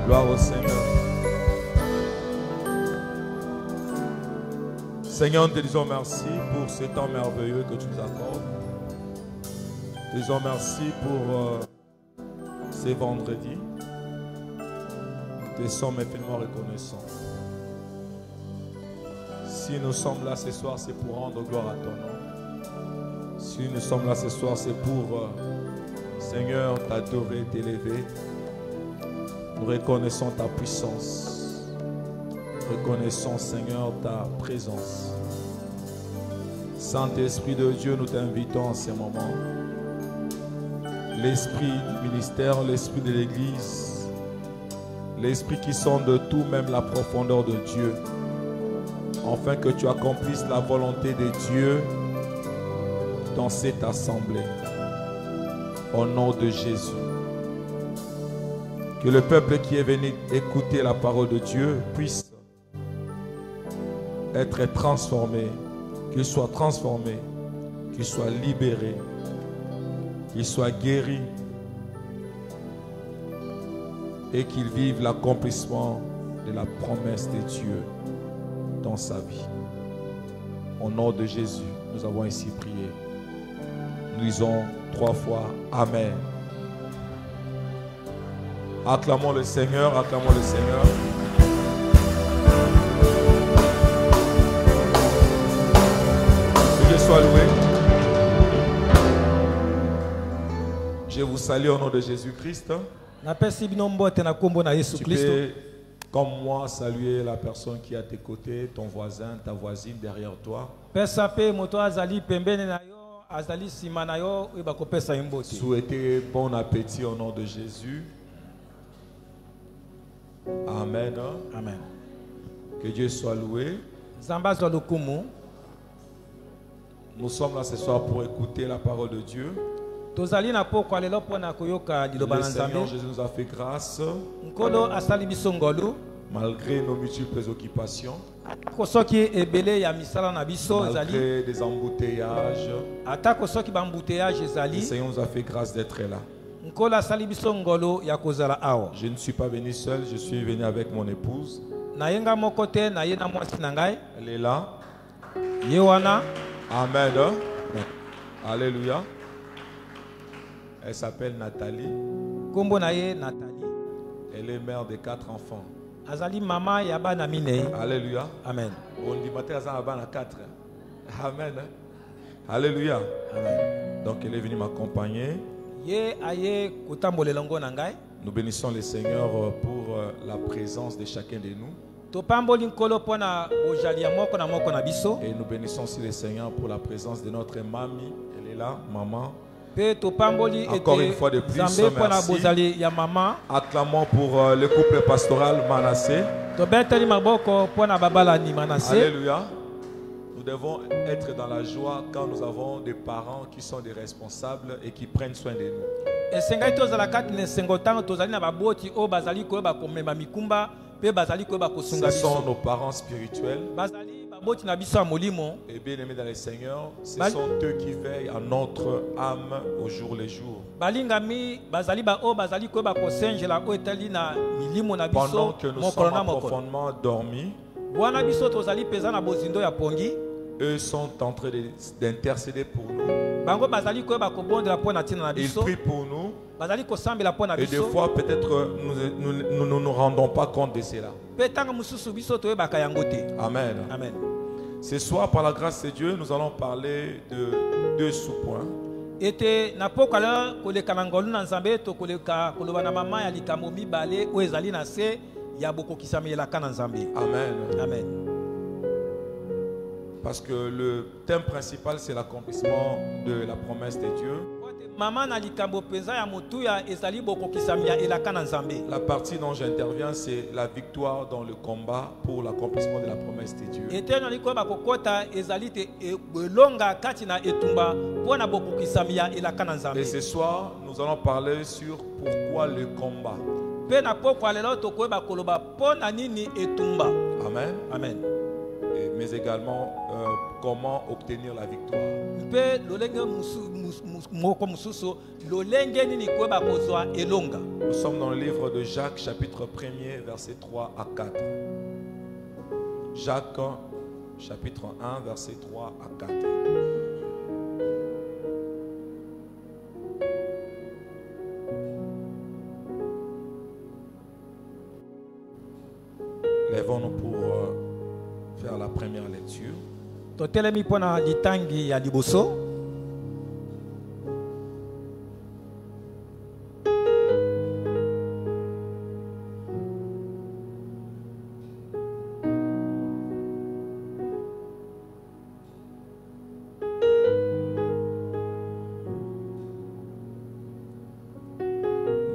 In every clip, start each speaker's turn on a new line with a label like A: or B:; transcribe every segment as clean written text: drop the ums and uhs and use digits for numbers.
A: Gloire au Seigneur. Seigneur, nous te disons merci pour ce temps merveilleux que tu nous accordes. Nous te disons merci pour ces vendredis. Nous te sommes infiniment reconnaissants. Si nous sommes là ce soir, c'est pour rendre gloire à ton nom. Si nous sommes là ce soir, c'est pour, Seigneur, t'adorer, t'élever. Nous reconnaissons ta puissance. Reconnaissons, Seigneur, ta présence. Saint-Esprit de Dieu, nous t'invitons en ce moment. L'esprit du ministère, l'esprit de l'Église, l'esprit qui sonde tout, même la profondeur de Dieu, afin que tu accomplisses la volonté de Dieu dans cette assemblée. Au nom de Jésus. Que le peuple qui est venu écouter la parole de Dieu puisse être transformé, qu'il soit transformé, qu'il soit libéré, qu'il soit guéri et qu'il vive l'accomplissement de la promesse de Dieu dans sa vie. Au nom de Jésus, nous avons ainsi prié. Nous disons 3 fois Amen. Acclamons le Seigneur, acclamons le Seigneur. Que Dieu soit loué. Je vous salue au nom de Jésus-Christ. Tu peux, comme moi, saluer la personne qui est à tes côtés, ton voisin, ta voisine derrière toi. Souhaitez bon appétit au nom de Jésus. Amen.
B: Amen.
A: Que Dieu soit loué. Nous sommes là ce soir pour écouter la parole de Dieu. Le Seigneur Jésus nous a fait grâce malgré nos multiples occupations, malgré des embouteillages. Le Seigneur nous a fait grâce d'être là. Je ne suis pas venu seul, je suis venu avec mon épouse. Elle est là. Amen. Alléluia. Elle s'appelle Nathalie. Elle est mère de 4 enfants. Alléluia.
B: Amen.
A: On dit matin à 4. Amen. Alléluia.
B: Amen.
A: Donc elle est venue m'accompagner. Nous bénissons le Seigneur pour la présence de chacun de nous. Et nous bénissons aussi le Seigneur pour la présence de notre mamie. Elle est là, maman. Encore une fois de plus, merci. Acclamons pour le couple pastoral Manassé. Alléluia. Nous devons être dans la joie quand nous avons des parents qui sont des responsables et qui prennent soin de nous. Ce sont nos parents spirituels. Et bien aimés dans le Seigneur, ce sont eux qui veillent à notre âme au jour le jour. Pendant que nous sommes profondément dormis, eux sont en train d'intercéder pour nous. Ils prient pour nous. Et des fois, peut-être, nous ne nous rendons pas compte de cela. Amen.
B: Amen.
A: Ce soir, par la grâce de Dieu, nous allons parler de 2 sous-points. Amen.
B: Amen.
A: Parce que le thème principal, c'est l'accomplissement de la promesse de Dieu. La partie dont j'interviens, c'est la victoire dans le combat pour l'accomplissement de la promesse de Dieu. Et ce soir, nous allons parler sur pourquoi le combat.
B: Amen.
A: Amen.
B: Amen.
A: Et mais également comment obtenir la victoire. Nous sommes dans le livre de Jacques, chapitre 1er, versets 3 à 4. Jacques, chapitre 1, versets 3 à 4. Lèvons-nous pour faire la première lecture. Nous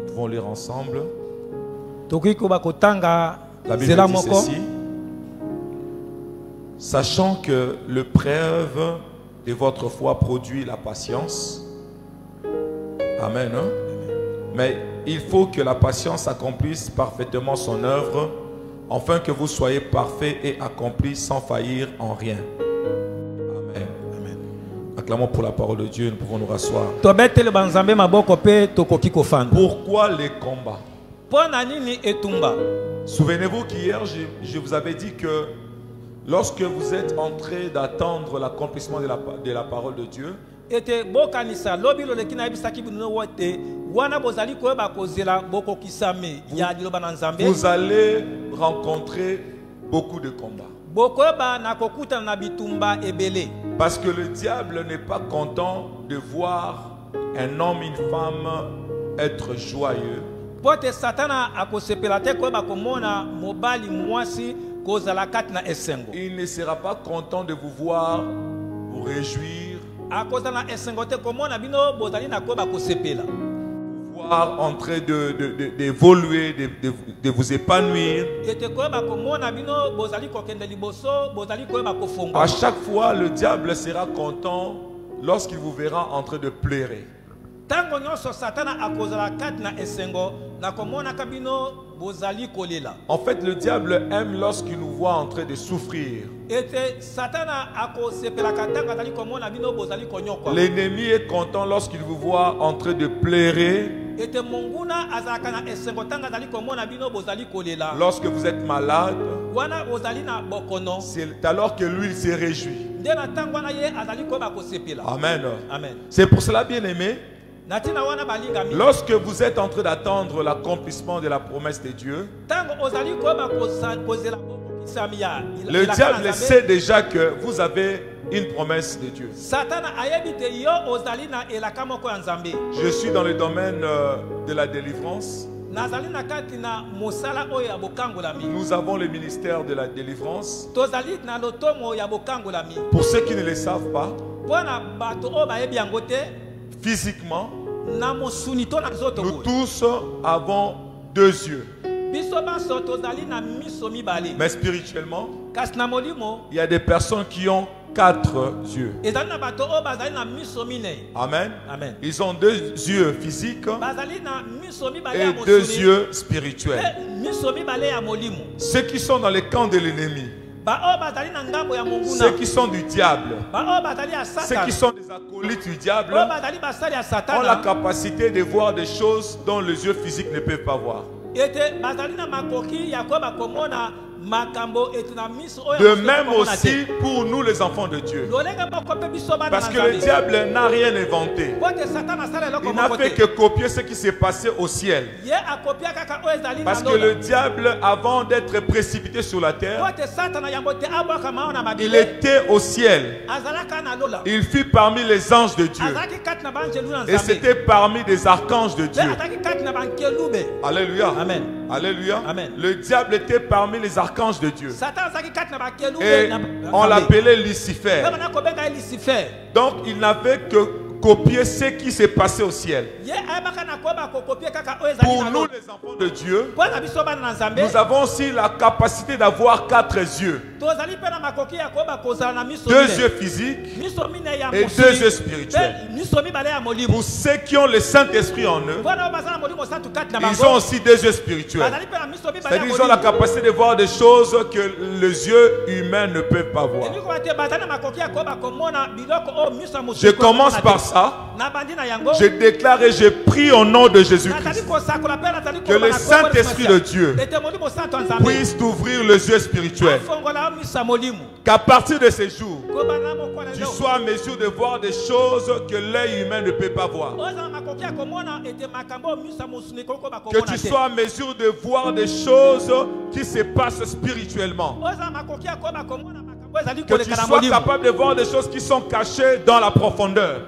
A: devons lire ensemble. La Bible dit ceci: sachant que l'épreuve de votre foi produit la patience. Amen. Hein? Mais il faut que la patience accomplisse parfaitement son œuvre, afin que vous soyez parfaits et accomplis sans faillir en rien. Amen. Amen. Acclamons pour la parole de Dieu, nous pouvons nous rasseoir. Pourquoi les combats? Souvenez-vous qu'hier, je vous avais dit que lorsque vous êtes en train d'attendre l'accomplissement de la parole de Dieu, vous allez rencontrer beaucoup de combats. Parce que le diable n'est pas content de voir un homme, une femme être joyeux. Il ne sera pas content de vous voir vous réjouir, vous voir en train d'évoluer, de vous épanouir. À chaque fois, le diable sera content lorsqu'il vous verra en train de pleurer. En fait, le diable aime lorsqu'il nous voit en train de souffrir. L'ennemi est content lorsqu'il vous voit en train de pleurer. Lorsque vous êtes malade, c'est alors que lui il se réjouit. Amen. Amen. C'est pour cela, bien aimé, lorsque vous êtes en train d'attendre l'accomplissement de la promesse de Dieu, le diable sait déjà que vous avez une promesse de Dieu. Je suis dans le domaine de la délivrance. Nous avons le ministère de la délivrance. Pour ceux qui ne le savent pas, physiquement, nous tous avons deux yeux. Mais spirituellement, il y a des personnes qui ont 4 yeux. Amen. Amen. Ils ont 2 yeux physiques et 2 yeux spirituels. Ceux qui sont dans les camps de l'ennemi, ceux qui sont du diable, ceux qui sont des acolytes du diable, ont la capacité de voir des choses dont les yeux physiques ne peuvent pas voir. De même aussi pour nous les enfants de Dieu. Parce que le diable n'a rien inventé. Il n'a fait que copier ce qui s'est passé au ciel. Parce que le diable, avant d'être précipité sur la terre, il était au ciel. Il fut parmi les anges de Dieu. Et c'était parmi des archanges de Dieu. Alléluia. Amen. Alléluia. Amen. Le diable était parmi les archanges de Dieu. Et on l'appelait Lucifer. Donc il n'avait que copier ce qui s'est passé au ciel. Pour nous les enfants de Dieu, nous avons aussi la capacité d'avoir 4 yeux. 2 yeux physiques et 2 yeux spirituels. Pour ceux qui ont le Saint-Esprit en eux, ils ont aussi 2 yeux spirituels. C'est-à-dire qu'ils ont la capacité de voir des choses que les yeux humains ne peuvent pas voir. Je commence par ça. Je déclare et je prie au nom de Jésus-Christ que le Saint-Esprit de Dieu puisse t'ouvrir les yeux spirituels. Qu'à partir de ces jours, tu sois en mesure de voir des choses que l'œil humain ne peut pas voir. Que tu sois en mesure de voir des choses qui se passent spirituellement. Que tu sois capable de voir des choses qui sont cachées dans la profondeur.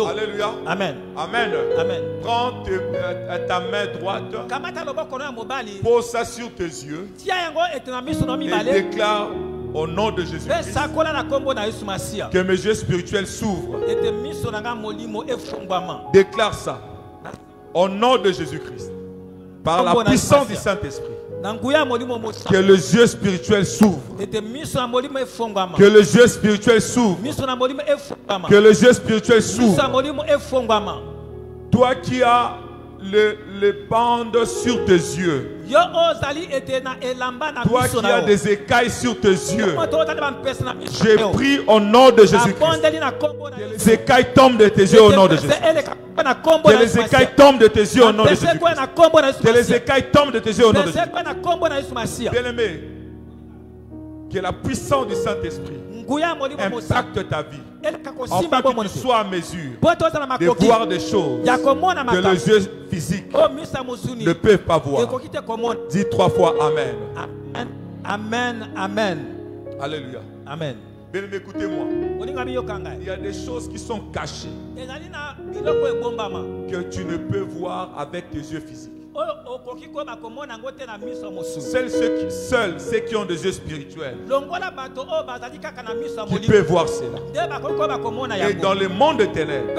A: Alléluia. Amen. Amen. Amen. Prends ta main droite. Pose ça sur tes yeux. Et déclare au nom de Jésus-Christ que mes yeux spirituels s'ouvrent. Déclare ça au nom de Jésus-Christ. Par la puissance du Saint-Esprit. Que les yeux spirituels s'ouvrent. Que les yeux spirituels s'ouvrent. Que les yeux spirituels s'ouvrent. Toi qui as les bandes sur tes yeux. Toi qui as des écailles sur tes yeux. J'ai pris au nom de Jésus-Christ. Que les écailles tombent de tes yeux au nom de Jésus-Christ. Que les écailles tombent de tes yeux au nom de Jésus-Christ. Que les écailles tombent de tes yeux au nom de Jésus-Christ. Bien-aimé, que la puissance du Saint-Esprit impacte ta vie. Enfin que tu sois en mesure de voir des choses que les yeux physiques ne peuvent pas voir. Dis 3 fois Amen.
B: Amen. Amen.
A: Alléluia.
B: Amen.
A: Bien, écoutez-moi. Il y a des choses qui sont cachées que tu ne peux voir avec tes yeux physiques. Seuls ceux qui ont des yeux spirituels qui peuvent voir cela. Et dans le monde des ténèbres,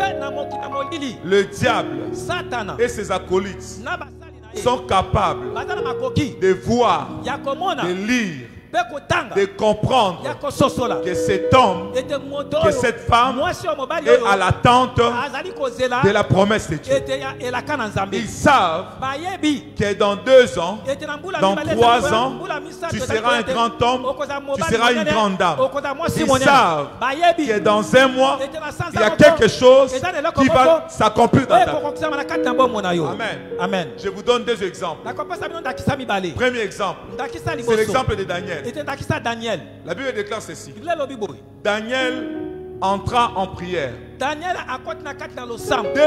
A: le diable et ses acolytes sont capables de voir, de lire, de comprendre que cet homme, que cette femme est à l'attente de la promesse de Dieu. Ils savent que dans 2 ans, dans 3 ans, tu seras un grand homme, tu seras une grande dame. Ils savent que dans 1 mois, il y a quelque chose qui va s'accomplir dans ta vie. Amen. Amen. Je vous donne 2 exemples. Premier exemple, c'est l'exemple de Daniel. La Bible déclare ceci. Daniel entra en prière. Dès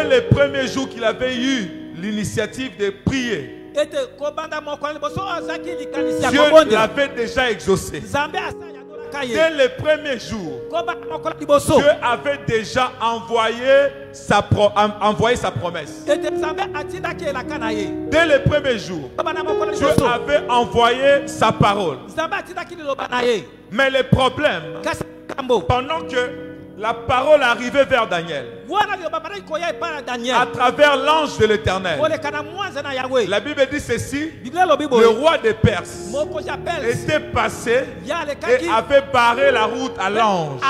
A: le premier jour qu'il avait eu l'initiative de prier, Dieu l'avait déjà exaucé. Dès le premier jour, Dieu avait déjà envoyé sa promesse. Dès le premier jour, Dieu avait envoyé sa parole. Mais le problème, pendant que la parole arrivait vers Daniel, à travers l'ange de l'Éternel, la Bible dit ceci: le roi des Perses était passé et avait barré la route à l'ange.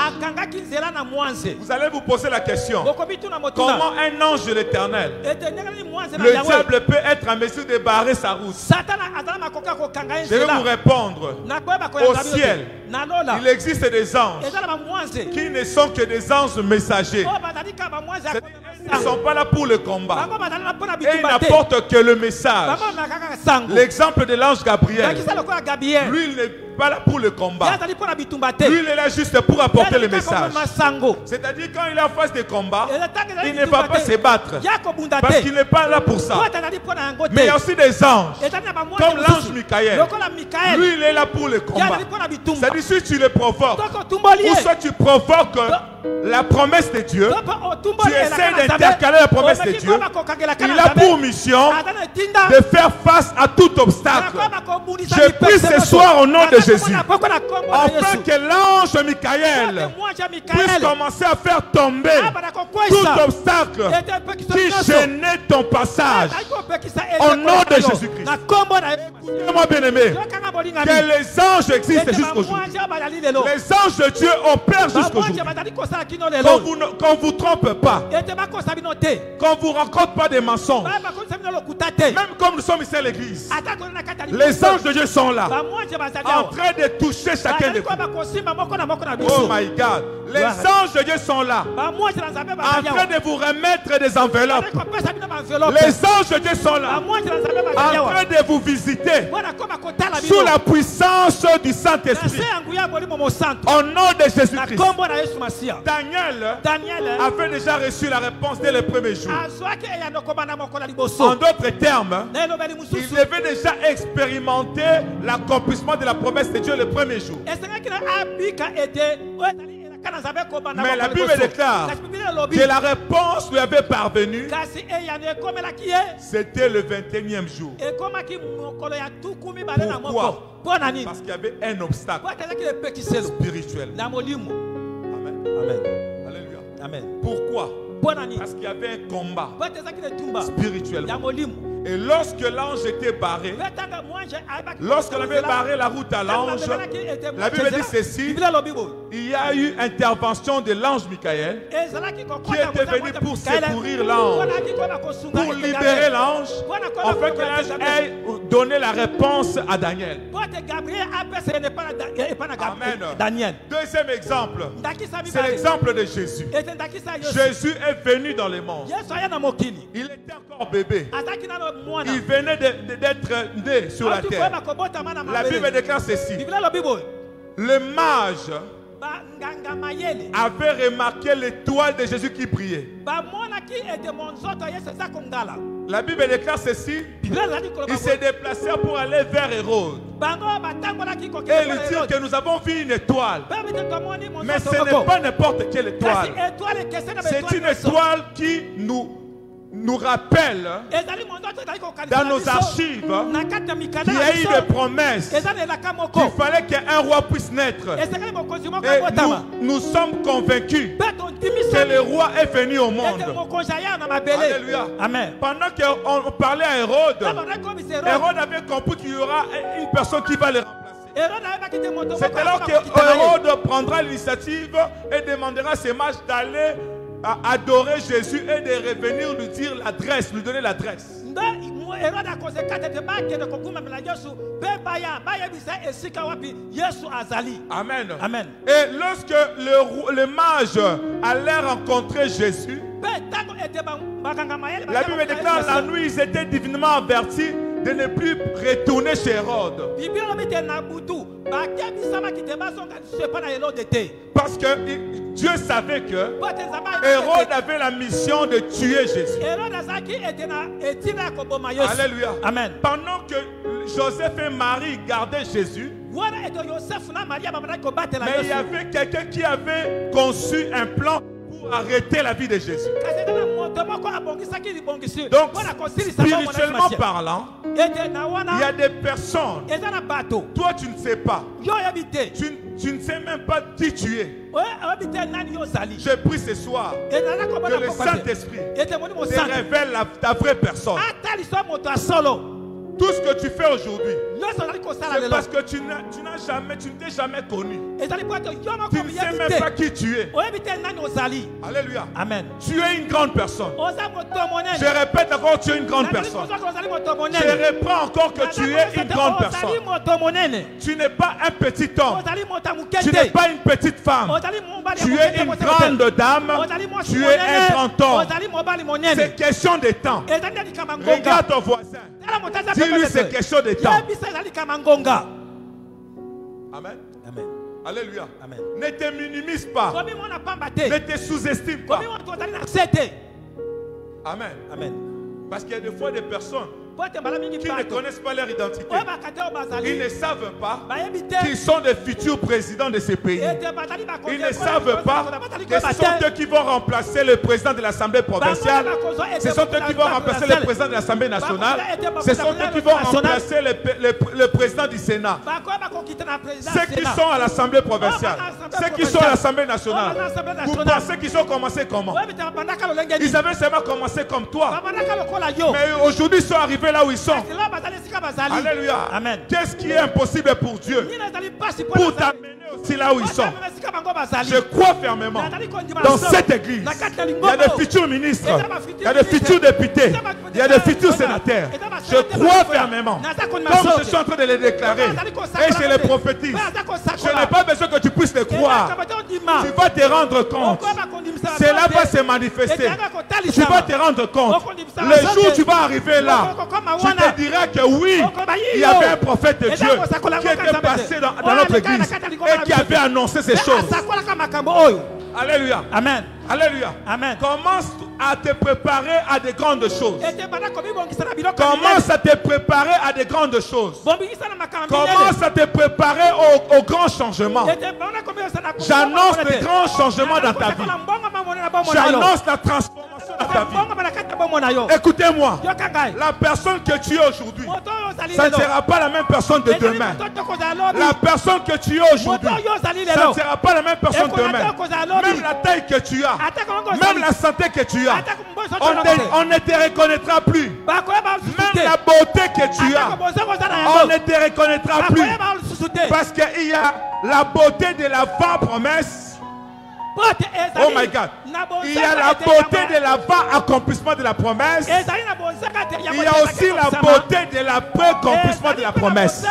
A: Vous allez vous poser la question: comment un ange de l'Éternel, le diable, peut être en mesure de barrer sa route? Je vais vous répondre: au ciel, il existe des anges qui ne sont que des anges messagers. Ils ne sont pas là pour le combat. Et ils n'apportent que le message. L'exemple de l'ange Gabriel, lui, il n'est pas là pour le combat. Lui, il est là juste pour apporter le message. C'est-à-dire, quand il est en face des combats, il ne va pas se battre, parce qu'il n'est pas là pour ça. Mais il y a aussi des anges, comme l'ange Michael. Lui, il est là pour le combat. C'est-à-dire, si tu le provoques, ou soit tu provoques la promesse de Dieu, tu essaies d'intercaler la promesse de Dieu. Il a pour mission de faire face à tout obstacle. Je prie ce soir au nom de Jésus, afin que l'ange Michael puisse commencer à faire tomber tout obstacle qui gênait ton passage. Au nom de Jésus-Christ. Écoutez-moi, bien-aimé, que les anges existent jusqu'aujourd'hui. Les anges de Dieu opèrent jusqu'aujourd'hui. Qu'on ne vous trompe pas. Qu'on ne vous rencontre pas des mensonges. Même comme nous sommes ici à l'église, les anges de Dieu sont là, en train de toucher chacun de vous. Oh my God. Les anges de Dieu sont là, en train de vous remettre des enveloppes. Les anges de Dieu sont là, en train de vous visiter sous la puissance du Saint-Esprit. Au nom de Jésus-Christ. Daniel avait déjà reçu la réponse dès le premier jour. En d'autres termes, il avait déjà expérimenté l'accomplissement de la promesse de Dieu le premier jour. Mais la Bible déclare que la réponse lui avait parvenu. C'était le 21e jour. Pourquoi? Parce qu'il y avait un obstacle spirituel. Amen.
B: Amen.
A: Alléluia.
B: Amen.
A: Pourquoi? Parce qu'il y avait un combat spirituel. Et lorsque l'ange était barré, lorsqu'on avait barré la route à l'ange, la Bible dit ceci: il y a eu intervention de l'ange Michael qui était venu pour secourir l'ange, pour libérer l'ange, afin que l'ange ait donné la réponse à Daniel. Amen. Deuxième exemple, c'est l'exemple de Jésus. Jésus est venu dans le monde. Il était encore bébé. Il venait d'être né sur la terre. La Bible déclare ceci: le mage avait remarqué l'étoile de Jésus qui brillait. La Bible déclare ceci: il s'est déplacé pour aller vers Hérode et lui dire que nous avons vu une étoile. Mais ce n'est pas n'importe quelle étoile. C'est une étoile qui nous rappelle dans nos archives qu'il y a eu des promesses qu'il fallait qu'un roi puisse naître. Et nous sommes convaincus que le roi est venu au monde. Alléluia.
B: Amen.
A: Pendant qu'on parlait à Hérode, Hérode avait compris qu'il y aura une personne qui va le remplacer. C'est alors que Hérode prendra l'initiative et demandera à ses mages d'aller à adorer Jésus et de revenir lui dire l'adresse, lui donner l'adresse. Amen.
B: Amen.
A: Et lorsque le mage allait rencontrer Jésus, la Bible déclare la nuit, ils étaient divinement avertis de ne plus retourner chez Hérode. Parce que Dieu savait que Hérode avait la mission de tuer Jésus. Alléluia.
B: Amen.
A: Pendant que Joseph et Marie gardaient Jésus, mais il y avait quelqu'un qui avait conçu un plan pour arrêter la vie de Jésus. Donc, spirituellement parlant, il y a des personnes, toi tu ne sais pas, tu ne sais même pas qui tu es. Je prie ce soir que le Saint-Esprit te révèle ta vraie personne. Tout ce que tu fais aujourd'hui, c'est parce que tu ne t'es jamais connu. Tu ne sais même pas qui tu es. Alléluia.
B: Amen.
A: Tu es une grande personne. Je répète encore, tu es une grande personne. Je reprends encore que tu es une grande personne. Tu n'es pas un petit homme. Tu n'es pas une petite femme. Tu es une grande dame. Tu es un grand homme. C'est question de temps. Regarde ton voisin. Dis-lui c'est question de temps. Amen.
B: Amen.
A: Alléluia.
B: Amen.
A: Ne te minimise pas. Ne te sous-estime pas. Amen.
B: Amen.
A: Parce qu'il y a des fois des personnes, qui ne connaissent pas leur identité. Ils ne savent pas qu'ils sont des futurs présidents de ces pays. Ils ne savent pas que ce sont eux qui vont remplacer le président de l'Assemblée provinciale. Ce sont eux qui vont remplacer le président de l'Assemblée nationale. Ce sont eux qui vont remplacer le président du Sénat. Ceux qui sont à l'Assemblée provinciale, ceux qui sont à l'Assemblée nationale, vous pensez qu'ils ont commencé comment? Ils avaient seulement commencé comme toi. Mais aujourd'hui, ils sont arrivés là où ils sont. Alléluia.
B: Amen.
A: Qu'est-ce qui est impossible pour Dieu? Pour t'amener aussi là où ils sont. Je crois fermement dans cette église. Il y a des futurs ministres, il y a des futurs députés, il y a des futurs sénateurs. Je crois fermement, comme je suis en train de les déclarer et je les prophétise. Je n'ai pas besoin que tu puisses les croire. Tu vas te rendre compte. Cela va se manifester. Tu vas te rendre compte. Le jour où tu vas arriver là, tu te diras que oui, il y avait un prophète de Dieu qui était passé dans notre église et qui avait annoncé ces choses. Alléluia.
B: Amen.
A: Alléluia.
B: Amen.
A: Commence à te préparer à de grandes choses. Commence à te préparer à de grandes choses. Commence à te préparer au grand changement. J'annonce des grands changements dans ta vie. J'annonce la transformation dans ta vie. Écoutez-moi, la personne que tu es aujourd'hui, ça ne sera pas la même personne de demain. La personne que tu es aujourd'hui, ça ne sera pas la même personne demain. Même la taille que tu as, même la santé que tu as, on ne te reconnaîtra plus. Même la beauté que tu as, on ne te reconnaîtra plus. Parce qu'il y a la beauté de la promesse. Oh my God. Il y a la beauté de l'avant-accomplissement de la promesse. Il y a aussi la beauté de l'après-accomplissement de la promesse.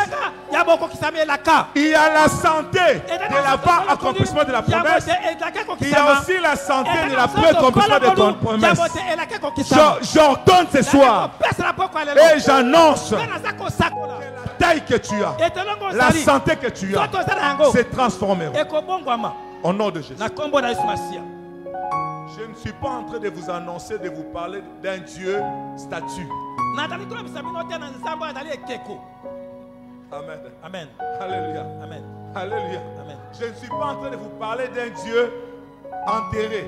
A: Il y a la santé de l'avant-accomplissement de la promesse. Il y a aussi la santé de l'après-accomplissement de la promesse. J'ordonne ce soir et j'annonce la taille que tu as, la santé que tu as, se transformeront. Au nom de Jésus. Je ne suis pas en train de vous annoncer, de vous parler d'un Dieu statue. Amen.
B: Amen.
A: Alléluia.
B: Amen.
A: Alléluia.
B: Amen.
A: Je ne suis pas en train de vous parler d'un Dieu enterré.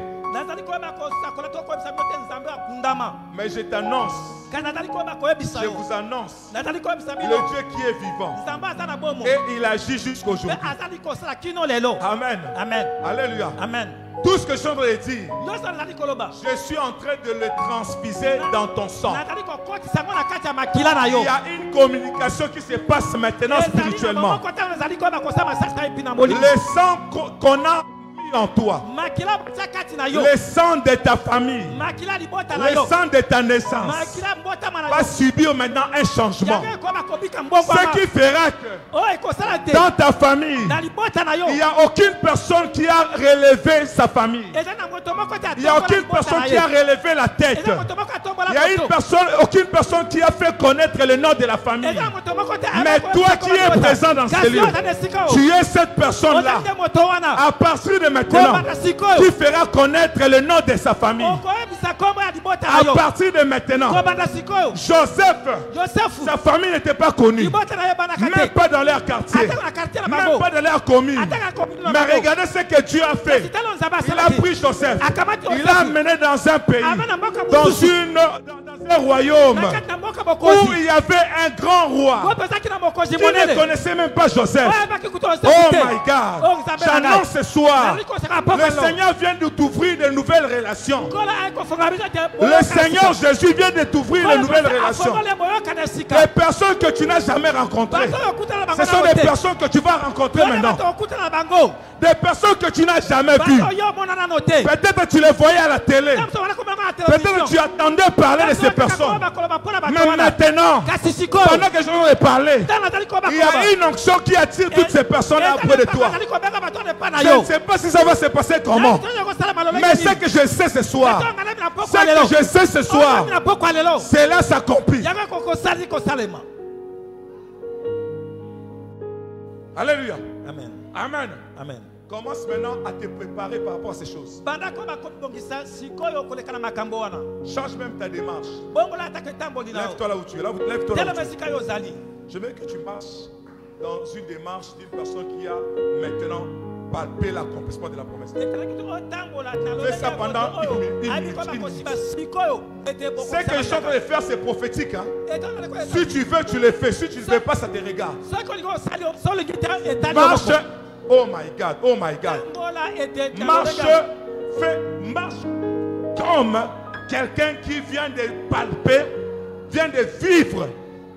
A: Mais je t'annonce, je vous annonce le Dieu qui est vivant. Et il agit jusqu'aujourd'hui. Amen.
B: Amen.
A: Alléluia.
B: Amen.
A: Tout ce que je suis en train de dire, je suis en train de le transfuser dans ton sang. Il y a une communication qui se passe maintenant spirituellement. Le sang qu'on a en toi, le sang de ta famille, le sang de ta naissance va subir maintenant un changement. Ce qui fera que dans ta famille, il n'y a aucune personne qui a relevé sa famille. Il n'y a aucune personne qui a relevé la tête. Il n'y a aucune personne qui a fait connaître le nom de la famille. Mais toi qui es présent dans ce lieu, tu es cette personne-là. À partir de maintenant, tu feras connaître le nom de sa famille. À partir de maintenant, Joseph, sa famille n'était pas connue. Même pas dans leur quartier. Même pas dans leur commune. Mais regardez ce que Dieu a fait. Il a pris Joseph. Il l'a amené dans un pays, dans un royaume où il y avait un grand roi qui ne connaissait même pas Joseph. Oh my God. J'annonce ce soir, le Seigneur vient de t'ouvrir de nouvelles relations. Le Seigneur Jésus vient de t'ouvrir de nouvelles relations. Des personnes que tu n'as jamais rencontrées, ce sont des personnes que tu vas rencontrer maintenant. Des personnes que tu n'as jamais vues. Peut-être tu les voyais à la télé. Peut-être tu attendais parler de ces personnes. Mais maintenant, pendant que je vais parler, il y a une onction qui attire toutes ces personnes-là auprès de toi. Je ne sais pas si ça va se passer comment. Mais ce que je sais ce soir, cela s'accomplit. Alléluia.
B: Amen.
A: Amen.
B: Amen.
A: Commence maintenant à te préparer par rapport à ces choses. Change même ta démarche. Lève-toi là où tu es. Lève-toi là où tu es. Je veux que tu marches dans une démarche d'une personne qui a maintenant palpé l'accomplissement de la promesse. Fais ça pendant une minute. Ce que je suis en train de faire, c'est prophétique. Hein? Si tu veux, tu le fais. Si tu ne le fais pas, ça te regarde. Marche. Oh my God, oh my God. Marche comme quelqu'un qui vient de palper, vient de vivre.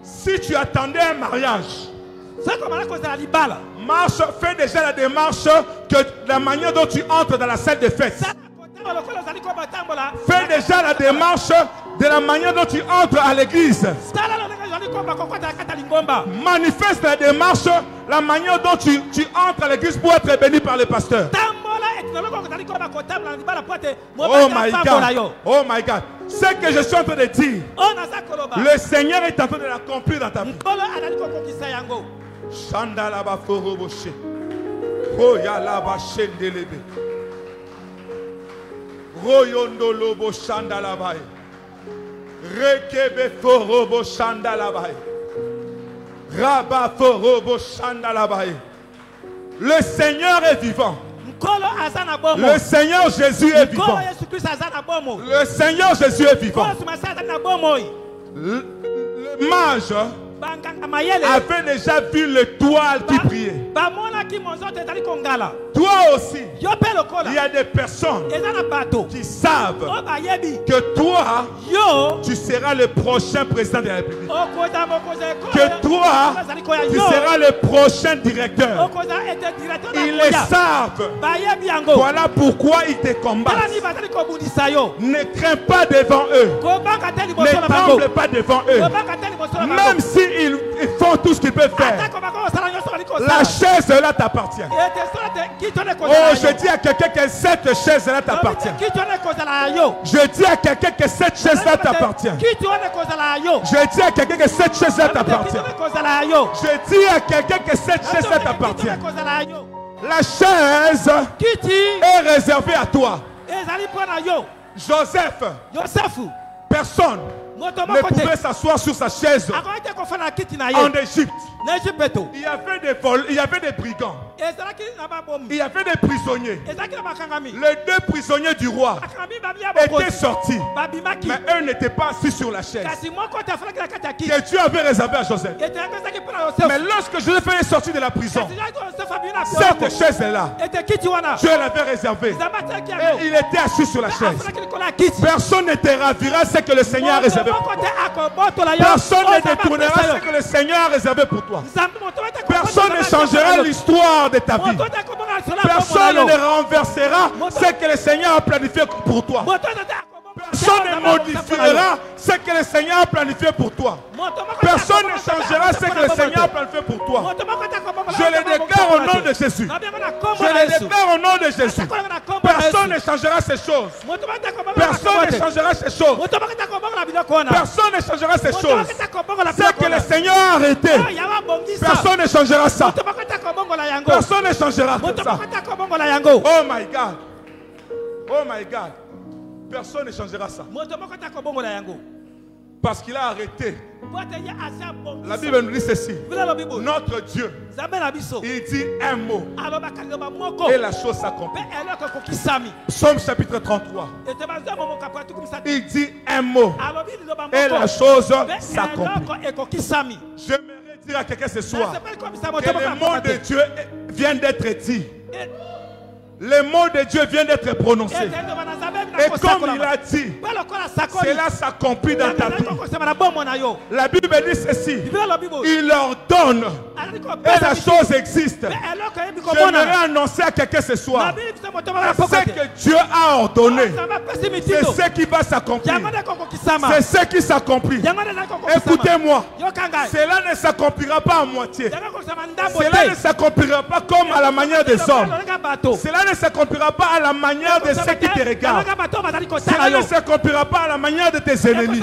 A: Si tu attendais un mariage, marche, fais déjà la démarche que la manière dont tu entres dans la salle de fête. Fais déjà la démarche de la manière dont tu entres à l'église. Manifeste la démarche, la manière dont tu entres à l'église pour être béni par le pasteur. Oh my God, oh my God. Ce que je suis en train de dire, le Seigneur est en train de l'accomplir dans ta vie. Shandalaba foroboshe. Oh yalaba shendelebe. Royondo lobo shandalabai. Rekebe forobo shandalabai. Rabba forobo shandalabai. Le Seigneur est vivant. Le Seigneur Jésus est vivant. Le Seigneur Jésus est vivant. Le mage avait déjà vu l'étoile qui brillait. Toi aussi, il y a des personnes qui savent que toi, tu seras le prochain président de la République. Que toi, tu seras le prochain directeur. Ils le savent. Voilà pourquoi ils te combattent. Ne crains pas devant eux. Ne tremble pas devant eux. Même s'ils font tout ce qu'ils peuvent faire, la chaise là t'appartient. Oh, je dis à quelqu'un que cette chaise là t'appartient. Je dis à quelqu'un que cette chaise là t'appartient. Je dis à quelqu'un que cette chaise là t'appartient. Je dis à quelqu'un que cette chaise là t'appartient. La chaise est réservée à toi. Joseph, personne ne pouvait s'asseoir sur sa chaise en Égypte. Il y avait des brigands. Il y avait des prisonniers. Les deux prisonniers du roi étaient sortis, mais eux n'étaient pas assis sur la chaise que Dieu avait réservée à Joseph. Mais lorsque Joseph est sorti de la prison, cette chaise-là, Dieu l'avait réservée. Et il était assis sur la chaise. Personne ne te ravira ce que le Seigneur a réservé pour toi. Personne ne détournera ce que le Seigneur a réservé pour toi. Personne ne changera l'histoire de ta vie. Personne ne renversera ce que le Seigneur a planifié pour toi. Personne ne modifiera ce que le Seigneur a planifié pour toi. Personne ne changera ce que le Seigneur a planifié pour toi. Je le déclare au nom de Jésus. Je le déclare au nom de Jésus. Personne ne changera ces choses. Personne ne changera ces choses. Personne ne changera ces choses. Ce que le Seigneur a arrêté, personne ne changera ça. Personne ne changera ça. Oh my God. Oh my God. Personne ne changera ça. Parce qu'il a arrêté. La Bible nous dit ceci. Notre Dieu, il dit un mot et la chose s'accomplit. Psaume chapitre 33. Il dit un mot et la chose s'accomplit. J'aimerais dire à quelqu'un ce soir que le mot de Dieu vient d'être dit. Le mot de Dieu vient d'être prononcé. Et comme il a dit, cela s'accomplit dans ta vie. La Bible dit ceci. Il leur donne et la chose existe. J'aimerais annoncer à quelqu'un ce soir. Ce que Dieu a ordonné, c'est ce qui va s'accomplir. C'est ce qui s'accomplit. Écoutez-moi. Cela ne s'accomplira pas à moitié. Cela ne s'accomplira pas comme à la manière des hommes. Cela ne s'accomplira pas à la manière de ceux qui te regardent. Cela ne s'accomplira pas à la manière de tes ennemis.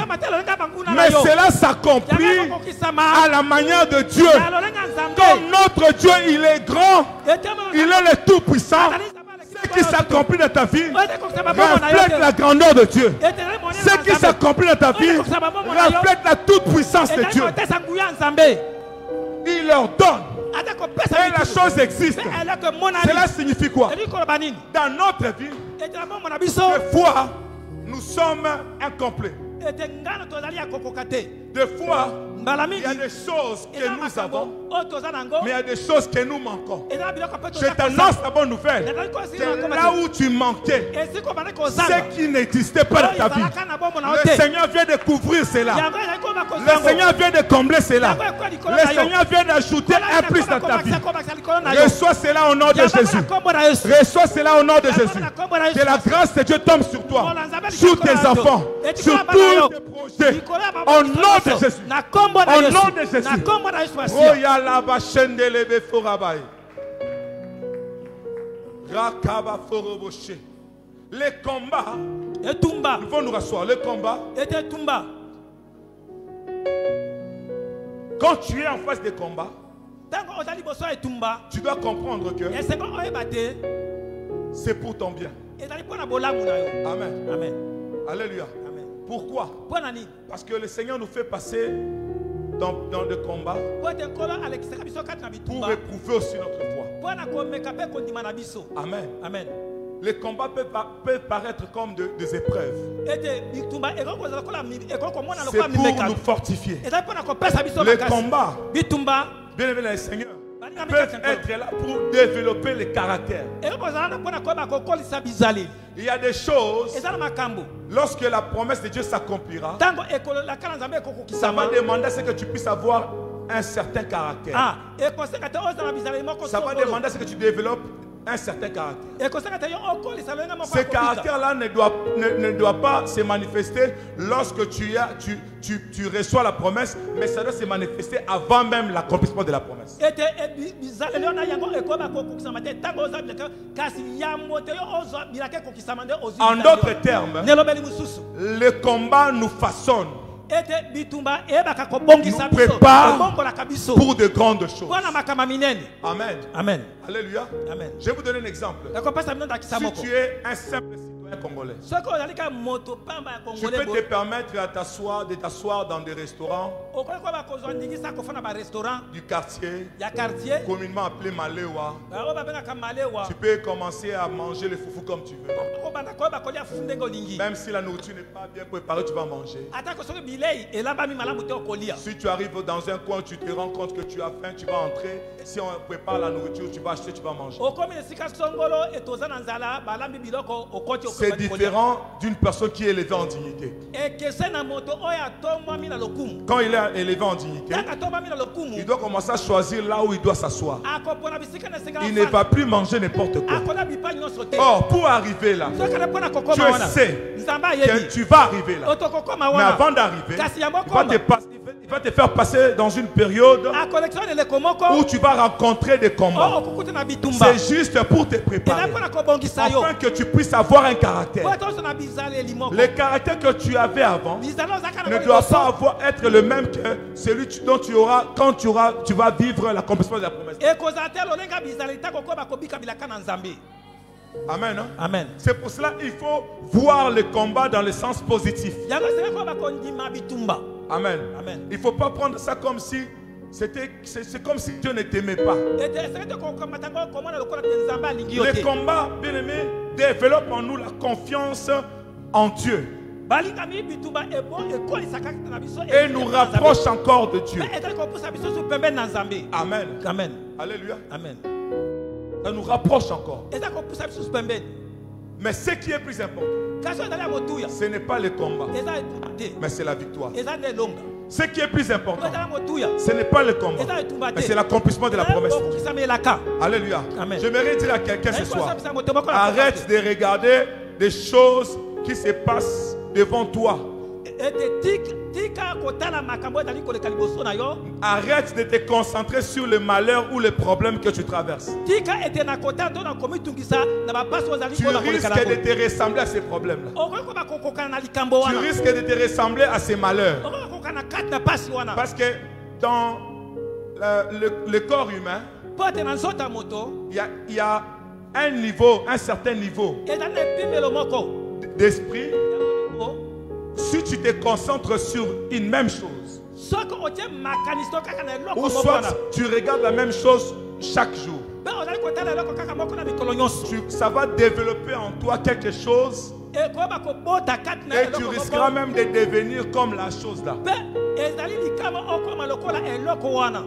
A: Mais cela s'accomplit à la manière de Dieu. Comme notre Dieu, il est grand, il est le Tout-Puissant. Ce qui s'accomplit dans ta vie reflète la grandeur de Dieu. Ce qui s'accomplit dans ta vie reflète la toute-puissance de Dieu. Il leur donne. Et la chose existe. Cela signifie quoi? Dans notre vie, des fois, nous sommes incomplets. Des fois, il y a des choses que nous avons, mais il y a des choses que nous manquons. Je t'annonce la bonne nouvelle. C'est là où tu manquais, ce qui n'existait pas dans ta vie. Le Seigneur vient de couvrir cela. Le Seigneur vient de combler cela. Le Seigneur vient d'ajouter un plus dans ta vie. Reçois cela au nom de Jésus. Reçois cela au nom de Jésus. Que la grâce de Dieu tombe sur toi, sur tes enfants, sur tous tes projets. Au nom de Jésus. Au nom de Jésus. Oh ya la bachende lebe forabai. Rakaba foroboche. Les combats. Il faut nous rasseoir. Les combats. Quand tu es en face des combats, tu dois comprendre que c'est pour ton bien. Amen.
B: Amen.
A: Alléluia. Pourquoi? Parce que le Seigneur nous fait passer dans le combat pour éprouver aussi notre foi. Amen.
B: Amen.
A: Les combats peuvent paraître comme des épreuves. C'est pour nous fortifier. Les combats, bien aimé le Seigneur, peuvent être là pour développer le caractère. Il y a des choses, lorsque la promesse de Dieu s'accomplira, ça va demander à ce que tu puisses avoir un certain caractère. Ça va demander à ce que tu développes un certain caractère. Ce caractère-là ne doit pas se manifester lorsque tu reçois la promesse, mais ça doit se manifester avant même l'accomplissement de la promesse. En d'autres termes, le combat nous façonne, nous prépare pour de grandes choses. Amen.
B: Amen.
A: Alléluia.
B: Amen.
A: Je vais vous donner un exemple. Si tu es un simple citoyen congolais, tu peux te permettre de t'asseoir dans des restaurants du quartier, communément appelé Malewa. Tu peux commencer à manger le foufou comme tu veux. Même si la nourriture n'est pas bien préparée, tu vas manger. Si tu arrives dans un coin, tu te rends compte que tu as faim, tu vas entrer. Si on prépare la nourriture, tu vas acheter, tu vas manger. C'est différent d'une personne qui est élevée en dignité. Quand il est élevé en dignité, il doit commencer à choisir là où il doit s'asseoir. Il ne va plus manger n'importe quoi. Or, pour arriver là, tu sais que tu vas arriver là. Mais avant d'arriver, il va te faire passer dans une période où tu vas rencontrer des combats. C'est juste pour te préparer, afin que tu puisses avoir un caractère. Le caractère que tu avais avant ne doit pas être le même que celui dont tu auras quand tu vas vivre l'accomplissement de la promesse. Amen. Hein?
B: Amen.
A: C'est pour cela qu'il faut voir le combat dans le sens positif. Amen.
B: Amen.
A: Il ne faut pas prendre ça comme si c'est comme si Dieu ne t'aimait pas. Le combat, bien aimé, développe en nous la confiance en Dieu. Et nous rapproche encore de Dieu. Amen.
B: Amen.
A: Alléluia.
B: Amen.
A: Ça nous rapproche encore. Mais ce qui est plus important, ce n'est pas le combat, mais c'est la victoire. Ce qui est plus important, ce n'est pas le combat, mais c'est l'accomplissement de la promesse. Alléluia.
B: Amen.
A: J'aimerais dire à quelqu'un ce soir, arrête de regarder des choses qui se passent devant toi. Arrête de te concentrer sur le malheur ou le problème que tu traverses. Tu risques de te ressembler à ces problèmes-là. Tu risques de te ressembler à ces malheurs. Parce que dans le corps humain,
B: pote na nzota moto
A: il y a un niveau, un certain niveau
B: eza na epimelo moko
A: d'esprit.
B: ya molingo.
A: Si tu te concentres sur une même chose,
B: Soki otie makanisi to kaka na eloko
A: ou
B: moko
A: soit
B: wana,
A: tu regardes la même chose chaque jour,
B: mpe ozali kotala eloko kaka moko na mikolo nyonso,
A: ça va développer en toi quelque chose
B: ekoyeba kobota kati na
A: et tu
B: eloko
A: risqueras
B: moko,
A: même de devenir comme la chose là.
B: mpe ezali likama okoma lokola eloko wana.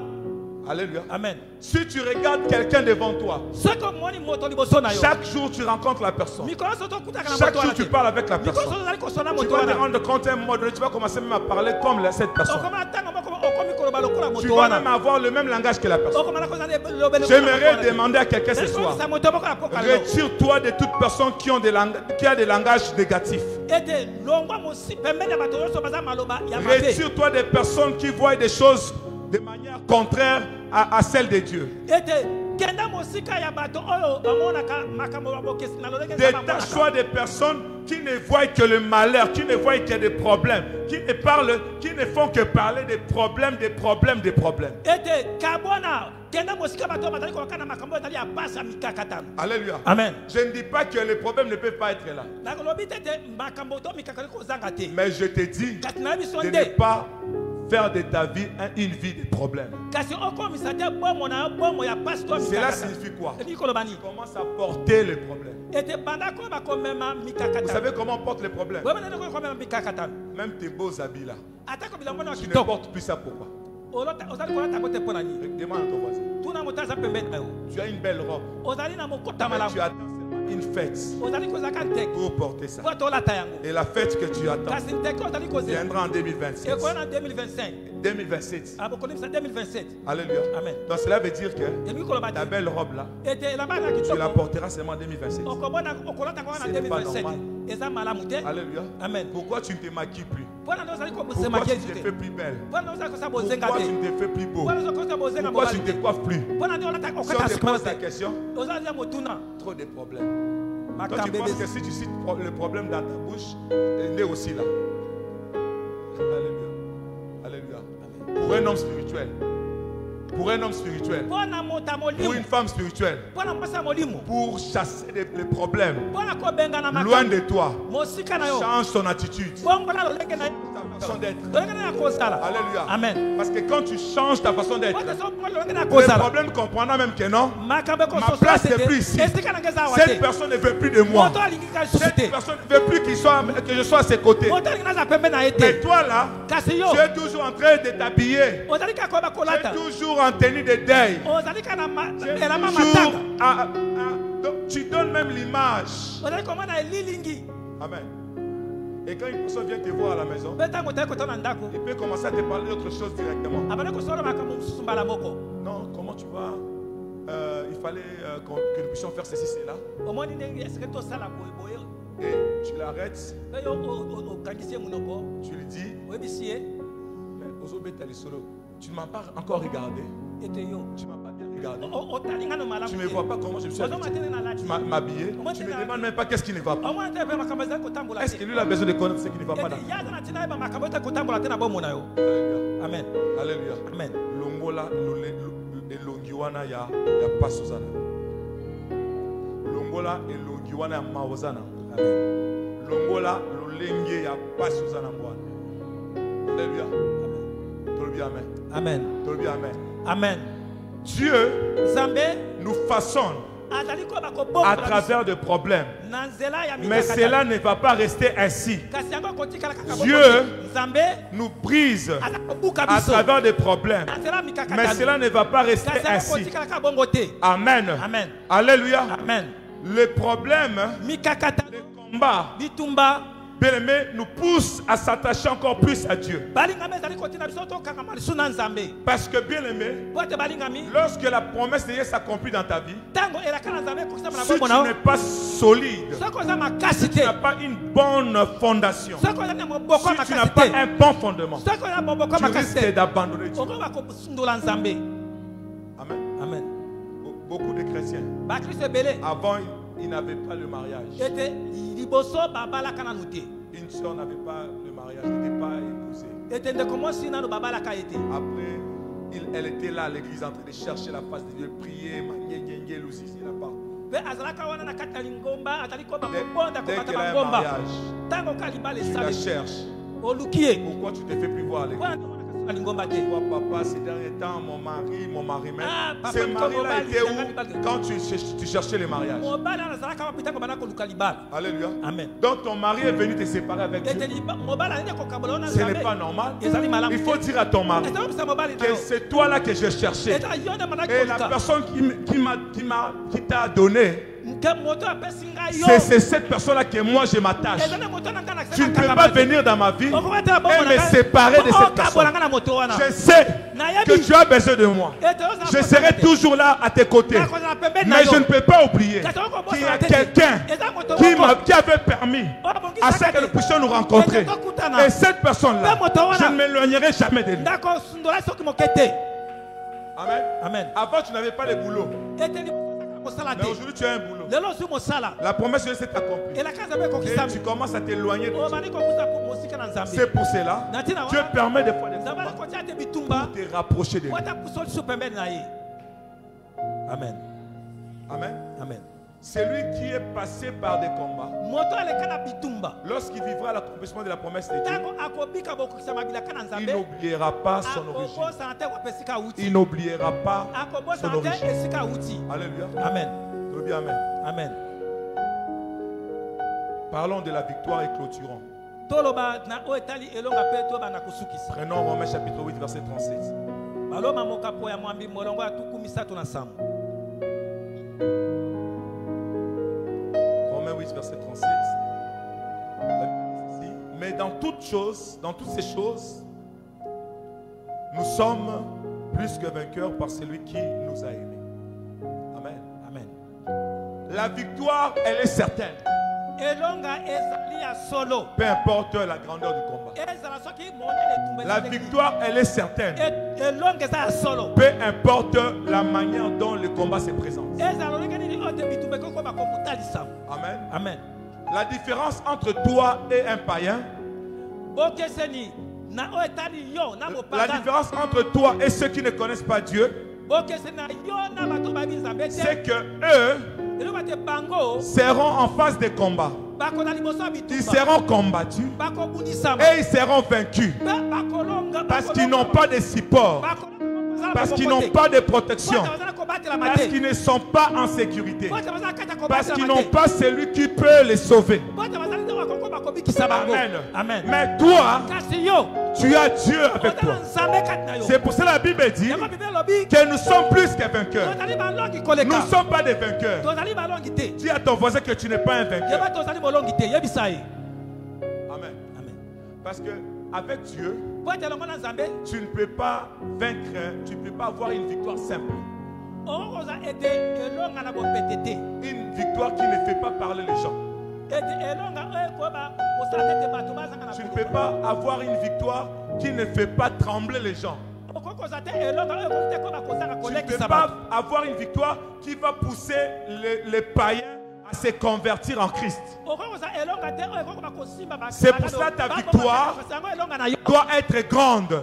A: Alléluia.
B: Amen.
A: Si tu regardes quelqu'un devant toi,
B: Soki omoni moto liboso na yo,
A: chaque jour tu rencontres la personne.
B: mikolo nyonso tokutaka na
A: Chaque
B: moto
A: jour
B: wana
A: tu
B: te.
A: parles avec la
B: Mikolo
A: personne.
B: nyonso ozali kosona
A: Tu
B: moto
A: vas te
B: wana.
A: rendre compte à un moment donné, tu vas commencer même à parler comme cette personne.
B: Okoma ntango moko okomi koloba lokola
A: Tu
B: moto
A: vas
B: wana.
A: même avoir le même langage que la personne.
B: Okoma na kozala elobeli lokola moto
A: J'aimerais
B: wana.
A: demander à quelqu'un ce soir,
B: Nakomisa moto moko apoka lelo.
A: retire-toi de toute personne qui a des langages négatifs.
B: Ete longwa mosi pembeni ya bato nyonso baza maloba ya mabe.
A: Retire-toi des personnes qui voient des choses de manière contraire à celle de Dieu.
B: Ete kenda mosika ya bato oyo bamonaka makambo ya bokesi na lolenge nzambe amonaka.
A: Détache-toi des personnes qui ne voient que le malheur, qui ne voient que des problèmes, qui ne font que parler des problèmes, des problèmes, des problèmes.
B: Ete kabona kenda mosika bato bazali koyoka na makambo ezali ya pasi ya mikakatano.
A: Alléluia.
B: Amen.
A: Je ne dis pas que les problèmes ne peuvent pas être là.
B: nakolobi te ete makambo to mikakatano kozanga te.
A: Mais je te dis
B: Kasi na biso
A: de ne
B: nde
A: pas faire de ta vie une vie de problèmes.
B: kasi okomisa te bomo na yo bomo ya pasi to
A: Cela
B: mikakatano.
A: signifie quoi?
B: Elingi koloba nini?
A: Tu commences à porter les problèmes.
B: Ete banda koyeba komema
A: Vous
B: mikakatano.
A: savez comment on porte les problèmes?
B: Boyeba nini koyeba komema mikakatano.
A: Même tes beaux habits là.
B: Atako bilamba na
A: Tu ne
B: kitoko.
A: portes plus ça pourquoi?
B: Ozali kolata yango te mpo na nini?
A: Demande à ton voisin.
B: Tuna moto aza pembeni na yo.
A: Tu as une belle robe.
B: Ozali na mokota
A: Mais
B: malamu.
A: tu attends seulement une fête
B: Ozali kozaka nteke.
A: pour porter ça.
B: Po tolata yango.
A: Et la fête que tu attends
B: Kasi nteke ozali kozela.
A: viendra en 2026.
B: Ekoya na 2025.
A: 2027.
B: Abokolimisa 2027.
A: Alléluia.
B: Amen.
A: Donc cela veut dire que
B: Elingi koloba
A: ta
B: te.
A: belle robe là,
B: Ete elamba na
A: tu la
B: kitoko.
A: porteras seulement en 2027.
B: Okobona okolata yango na
A: Ce n'est pas
B: 2027.
A: normal.
B: Eza malamu te.
A: Alléluia.
B: Amen.
A: Pourquoi tu ne te maquilles plus?
B: Mpona nde ozali
A: Pourquoi
B: kobosema
A: tu
B: jesu
A: ne te
B: te.
A: fais plus belle?
B: Mpona nde ozali kosa bozenga
A: Pourquoi tu
B: te.
A: ne te fais plus beau?
B: Mpona nde ozali kosa bozenga
A: Pourquoi tu
B: mobali
A: ne
B: te.
A: te coiffes plus?
B: Mpona nde olata
A: Si on
B: okata
A: te
B: sukama
A: pose la
B: te.
A: question,
B: Ozali ya motuna.
A: trop de problèmes. Toi, tu
B: Makambe
A: penses que
B: besi.
A: si tu cites le problème dans ta bouche, il est aussi là. Alléluia. Alléluia. Pour un homme spirituel,
B: Mpona moto ya
A: pour
B: molimo.
A: une femme spirituelle,
B: Mpona mwasi ya molimo.
A: pour chasser les problèmes
B: Mpona kobenga na
A: loin
B: makambo.
A: de toi,
B: Mosika na yo.
A: change ton attitude,
B: Bongola lolenge na yo.
A: ta façon d'être.
B: Lolenge na yo kozala.
A: Alléluia.
B: Amen.
A: Parce que quand tu changes ta façon d'être,
B: Mpona so bongola lolenge na yo
A: les
B: kozala.
A: problèmes comprendront même que non,
B: Makambe ko
A: ma
B: so
A: place
B: so
A: n'est plus ici.
B: Esika na ngeza wa
A: cette
B: te.
A: personne ne veut plus de moi.
B: Moto alingi ka
A: Cette
B: susite.
A: personne ne veut plus que je sois à ses côtés.
B: Moto alingi na za pembe na
A: Mais
B: ete.
A: toi là,
B: Kasi yo.
A: tu es toujours en train de t'habiller.
B: Ozali ka koba
A: Tu
B: kolata.
A: es toujours en tenue de deuil.
B: Ozali ka na
A: Tu es
B: elama
A: toujours
B: matanga.
A: donc tu donnes même l'image.
B: Ozali komona elilingi.
A: Amen. Et quand une personne vient te voir à la maison,
B: Beta ngota ko tona ndako.
A: il peut commencer à te parler d'autre chose directement.
B: Abana ko solo makambo mususu mbala moko.
A: Non, comment tu vas? Il fallait que nous puissions faire ceci, cela.
B: Omoni ndenge esike to sala boye boye.
A: Et tu l'arrêtes,
B: Pe yo o kangisie munoko.
A: tu lui dis,
B: Oyebisie
A: mais Ozobé Talisolo, tu ne m'as pas encore regardé.
B: ete yo.
A: Tu ne m'as pas bien regardé.
B: Otalinga no malamu.
A: Tu ne me vois pas comment je me suis habillé. Tu m'as habillé. Tu ne me demandes même pas qu'est-ce qui ne va pas.
B: Omoni te pe makambo ezali kotambola.
A: Est-ce que lui a besoin de connaître ce qui ne va pas dans
B: Ete yaza na tina ba makambo te kotambola te na bomo na yo.
A: Alléluia.
B: Amen.
A: Alléluia.
B: Amen.
A: Longola elongiwana ya pasozana. Longola elongiwana ya maozana.
B: Amen.
A: Longola lolenge ya pasozana mwana. Alléluia. Tolbi amen.
B: Amen.
A: Tolbi amen.
B: Amen.
A: Dieu
B: Zambe
A: nous façonne
B: azali ko ba
A: à
B: kobombola.
A: travers des problèmes.
B: Na nzela ya
A: Mais
B: mikakata.
A: cela ne va pas rester ainsi.
B: Kasi yango kotikala kaka
A: Dieu
B: bomo. Zambe
A: nous brise
B: aza kobuka
A: à
B: biso.
A: travers des problèmes.
B: Na nzela mikakata.
A: Mais cela ne va pas rester
B: Kasi yango
A: ainsi.
B: kotikala kaka bongo te.
A: Amen.
B: Amen.
A: Alléluia.
B: Amen.
A: Les problèmes,
B: Mikakata.
A: les combats,
B: Bitumba.
A: bien-aimés, nous poussent à s'attacher encore plus à Dieu.
B: Balingami ezali kotina biso to kaka malisu na Nzambe.
A: Parce que, bien-aimé,
B: Pote balingami.
A: lorsque la promesse de Dieu s'accomplit dans ta vie,
B: Tango elaka na Nzambe kusema na
A: si
B: bomo
A: tu
B: na
A: n'es
B: yo.
A: pas solide,
B: Soko za makasi
A: tu
B: te.
A: n'as pas une bonne fondation,
B: Soko za moboko
A: si tu
B: makasi
A: n'as pas
B: te.
A: un bon fondement,
B: Soko za moboko
A: tu
B: makasi
A: risques
B: te.
A: d'abandonner Dieu.
B: Oko ba kosundula Nzambe.
A: Amen.
B: Amen.
A: Beaucoup de chrétiens,
B: Ba Kristo ebele.
A: avant, ils n'avaient pas le mariage.
B: Ete liboso babalaka na nute.
A: Une sœur n'avait pas le mariage, n'était pas épousée.
B: Ete ndeko mwasi nano babalaka ete.
A: Après, Elle était là à l'église en train de chercher la face de Dieu, prier, manier, louzizi là-bas. Dès qu'elle a un mariage, tu la cherches. Pourquoi tu ne te fais plus voir à l'église? Pourquoi papa, ces derniers temps, mon mari même. Ce mari-là était où quand tu cherchais le mariage? Alléluia.
B: Amen.
A: Donc ton mari est venu te séparer avec Dieu. Ce n'est pas normal. Il faut dire à ton mari que c'est toi là que je cherchais. Et la personne qui t'a donné, c'est cette personne-là que moi je m'attache. Tu ne peux pas venir dans ma vie et me séparer de cette personne. Je sais que tu as besoin de moi. Je serai toujours là à tes côtés. Mais je ne peux pas oublier qu'il y a quelqu'un qui avait permis à ce que nous puissions nous rencontrer. Et cette personne-là, je ne m'éloignerai jamais de lui. Amen.
B: Amen.
A: Avant, tu n'avais pas le boulot. Mais aujourd'hui, tu as un boulot. La promesse de Dieu s'est accomplie. Et tu commences à t'éloigner de Dieu. C'est pour cela Dieu permet des fois de te rapprocher de lui.
B: Amen.
A: Amen.
B: Amen.
A: Celui qui est passé par des combats, lorsqu'il vivra l'accomplissement de la promesse de Dieu, il n'oubliera pas son origine. Il n'oubliera pas son origine. Alléluia.
B: Amen.
A: Amen.
B: Amen.
A: Parlons de la victoire et clôturons. Prenons Romains chapitre 8, verset 37. Romains 8, verset 37. Mais dans toutes ces choses, nous sommes plus que vainqueurs par celui qui nous a aimés. Amen.
B: Amen.
A: La victoire, elle est certaine. Peu importe la grandeur du combat. La victoire, elle est certaine. Peu importe la manière dont le combat se présente. Amen.
B: Amen.
A: La différence entre toi et un païen, la différence entre toi et ceux qui ne connaissent pas Dieu, c'est que eux seront en phase de combat. Ils seront combattus et ils seront vaincus parce qu'ils n'ont pas de support, parce qu'ils n'ont pas de protection, parce qu'ils ne sont pas en sécurité, parce qu'ils n'ont pas celui qui peut les sauver. Amen.
B: Amen.
A: Mais toi, tu as Dieu avec toi. C'est pour ça que la Bible dit que nous sommes plus que vainqueurs. Nous ne sommes pas des vainqueurs. Dis à ton voisin que tu n'es pas un vainqueur. Amen. Parce que avec Dieu, tu ne peux pas vaincre, tu ne peux pas avoir une victoire simple. Une victoire qui ne fait pas parler les gens. Tu ne peux pas avoir une victoire qui ne fait pas trembler les gens. Tu ne peux pas avoir une victoire qui va pousser les païens à se convertir en Christ. C'est pour cela que ta victoire doit être grande.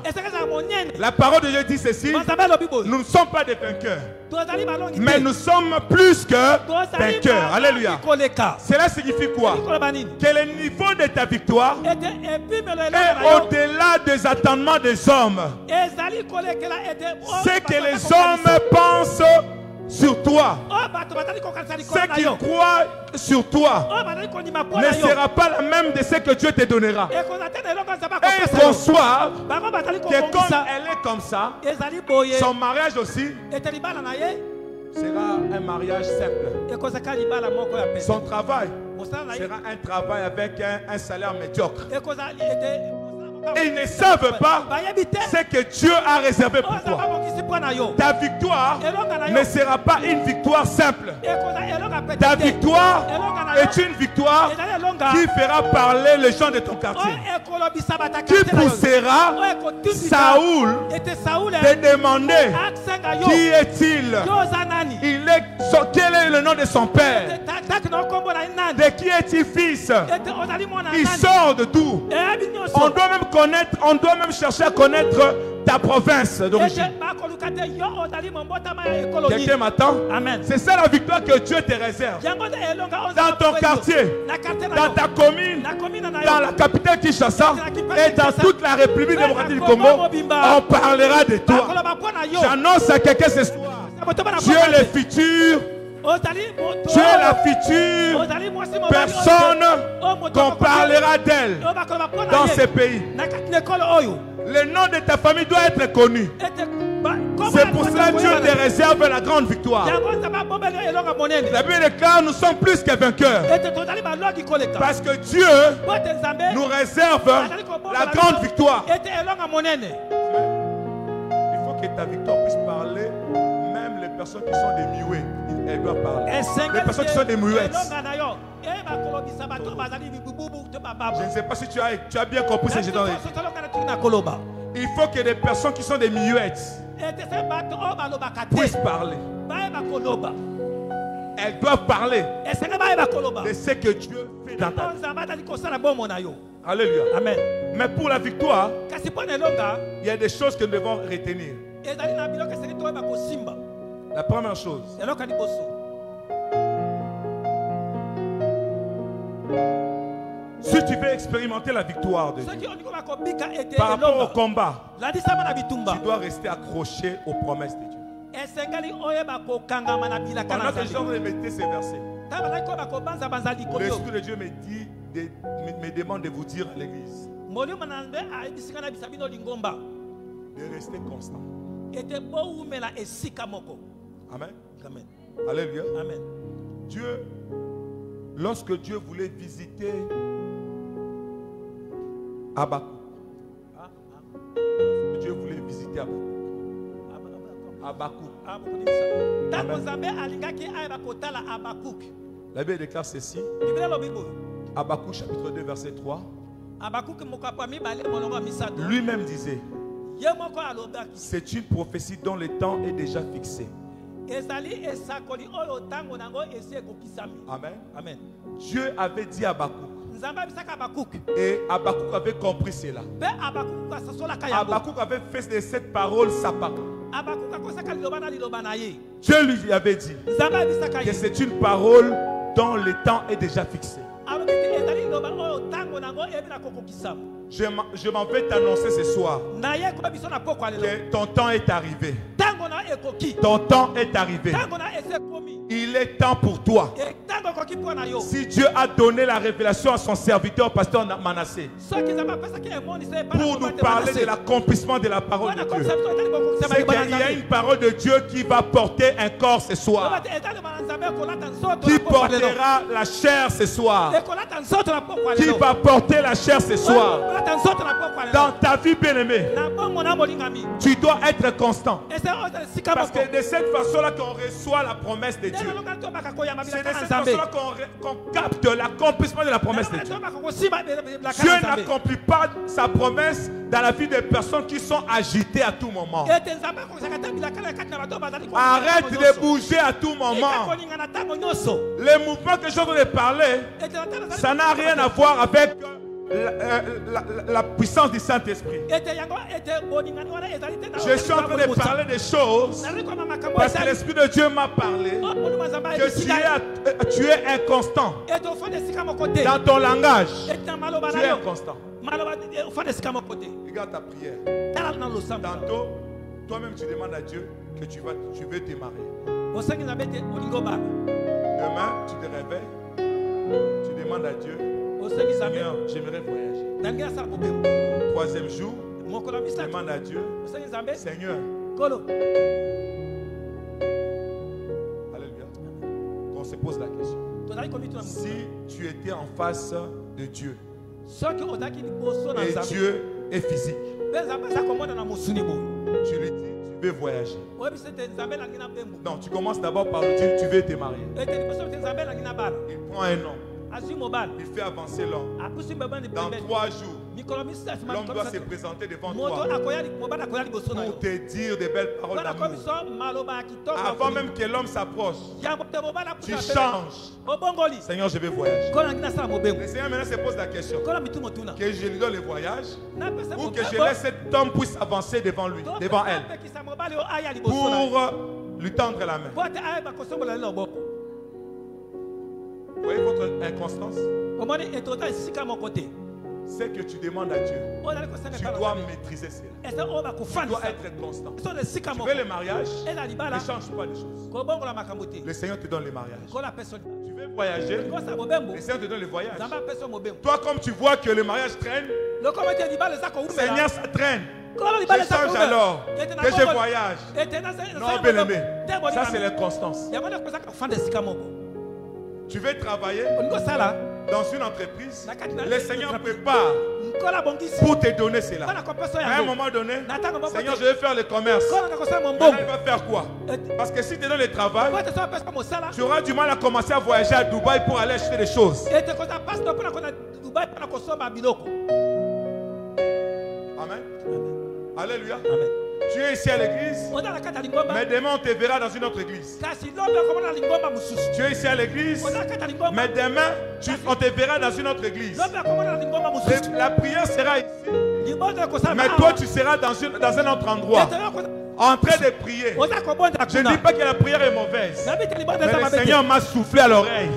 A: La parole de Dieu dit ceci: nous ne sommes pas des vainqueurs, mais nous sommes plus que vainqueurs. Alléluia. Cela signifie quoi? Que le niveau de ta victoire est au-delà des attendements des hommes. C'est que les hommes pensent sur toi, ce qu'ils croient sur toi ne sera pas la même de ce que Dieu te donnera. Et ils conçoivent que comme elle est comme ça, son mariage aussi sera un mariage simple. Son travail sera un travail avec un salaire médiocre. Et ils ne savent pas ce que Dieu a réservé pour toi. Ta victoire ne sera pas une victoire simple. Ta victoire est une victoire qui fera parler les gens de ton quartier, qui poussera Saoul de demander qui est-il, quel est le nom de son père, de qui est-il fils, il sort de d'où. On doit même chercher à connaître ta province d'origine. Quelqu'un m'attend?
B: Amen.
A: C'est ça la victoire que Dieu te réserve. Dans ton quartier, dans ta commune, dans la capitale Kinshasa et dans toute la République démocratique du Congo, on parlera de toi. J'annonce à quelqu'un ce soir, tu es le futur. Tu es la future personne qu'on parlera d'elle dans ce pays. Le nom de ta famille doit être connu. C'est pour cela que Dieu te réserve la grande victoire. La Bible déclare nous sommes plus que vainqueurs. Parce que Dieu nous réserve la grande victoire. Il faut que ta victoire puisse parler même les personnes qui sont des muets. Elles doivent parler. Les personnes qui sont des muettes. Je ne sais pas si tu as bien compris ce que j'ai dit. Il faut que les personnes qui sont des muettes puissent parler. Elles doivent parler de ce que Dieu fait dans ta vie. Alléluia.
B: Amen.
A: Mais pour la victoire, il y a des choses que nous devons retenir. La première chose, si tu veux expérimenter la victoire de Dieu par rapport au combat, tu dois rester accroché aux promesses de Dieu. Pendant que je remettais ces versets, l'Esprit de Dieu me demande de vous dire à l'église de rester constant. Amen.
B: Amen.
A: Alléluia.
B: Amen.
A: Dieu, lorsque Dieu voulait visiter Habakkuk, Dieu voulait visiter Habakkuk. La Bible déclare ceci. Habakkuk chapitre 2 verset 3. Lui-même disait, c'est une prophétie dont le temps est déjà fixé. Amen.
B: Amen.
A: Dieu avait dit à Habakkuk. Et Habakkuk avait compris cela. Habakkuk avait fait de cette parole sa parole. Dieu lui avait dit que c'est une parole dont le temps est déjà fixé. Je m'en vais t'annoncer ce soir que ton temps est arrivé. Ton temps est arrivé. Il est temps pour toi. Si Dieu a donné la révélation à son serviteur, pasteur Manassé, pour nous parler de l'accomplissement de la parole de Dieu, c'est qu'il y a une parole de Dieu qui va porter un corps ce soir, qui portera la chair ce soir, qui va porter la chair ce soir. Dans ta vie bien-aimée, tu dois être constant. Parce que de cette façon-là qu'on reçoit la promesse de Dieu. C'est de cette façon-là qu'on capte l'accomplissement de la promesse de Dieu. Dieu n'accomplit pas sa promesse dans la vie des personnes qui sont agitées à tout moment. Arrête de bouger à tout moment. Les mouvements que je viens de parler, ça n'a rien à voir avec la puissance du Saint-Esprit. Je suis en train de parler des choses parce que l'Esprit de Dieu m'a parlé que tu es inconstant dans ton langage. Tu es inconstant. Regarde ta prière. Tantôt, toi-même tu demandes à Dieu que tu veux te marier. Demain, tu te réveilles, tu demandes à Dieu, Seigneur, j'aimerais voyager. Troisième jour, tu demandes à Dieu, Seigneur, alléluia. On se pose la question. Si tu étais en face de Dieu et Dieu est physique, tu lui dis, tu veux voyager. Non, tu commences d'abord par lui dire, tu veux te marier. Il prend un nom. Il fait avancer l'homme. Dans 3 jours, l'homme doit se présenter devant toi pour te dire des belles paroles d'amour. Avant même que l'homme s'approche, tu changes. Seigneur, je vais voyager. Le Seigneur maintenant se pose la question, que je lui donne le voyage ou que je laisse cet homme puisse avancer devant lui, devant elle, pour lui tendre la main. Vous voyez votre inconstance? C'est que tu demandes à Dieu. Tu dois maîtriser cela. Tu dois être constant. Tu veux le mariage, ne change pas les choses. Le Seigneur te donne le mariage. Tu veux voyager, le Seigneur te donne le voyage. Toi, comme tu vois que le mariage traîne, Seigneur, ça traîne. Je change alors que je voyage. Non, bien-aimé, ça c'est l'inconstance. Tu veux travailler dans une entreprise, le Seigneur prépare pour te donner cela. À un moment donné, Seigneur, je vais faire le commerce. Maintenant, il va faire quoi? Parce que si tu donnes le travail, tu auras du mal à commencer à voyager à Dubaï pour aller acheter des choses. Amen. Alléluia. Amen. Tu es ici à l'église, mais demain on te verra dans une autre église. Tu es ici à l'église, mais demain on te verra dans une autre église. La prière sera ici, mais toi tu seras dans un autre endroit, en train de prier. Je ne dis pas que la prière est mauvaise, mais le Seigneur m'a soufflé à l'oreille.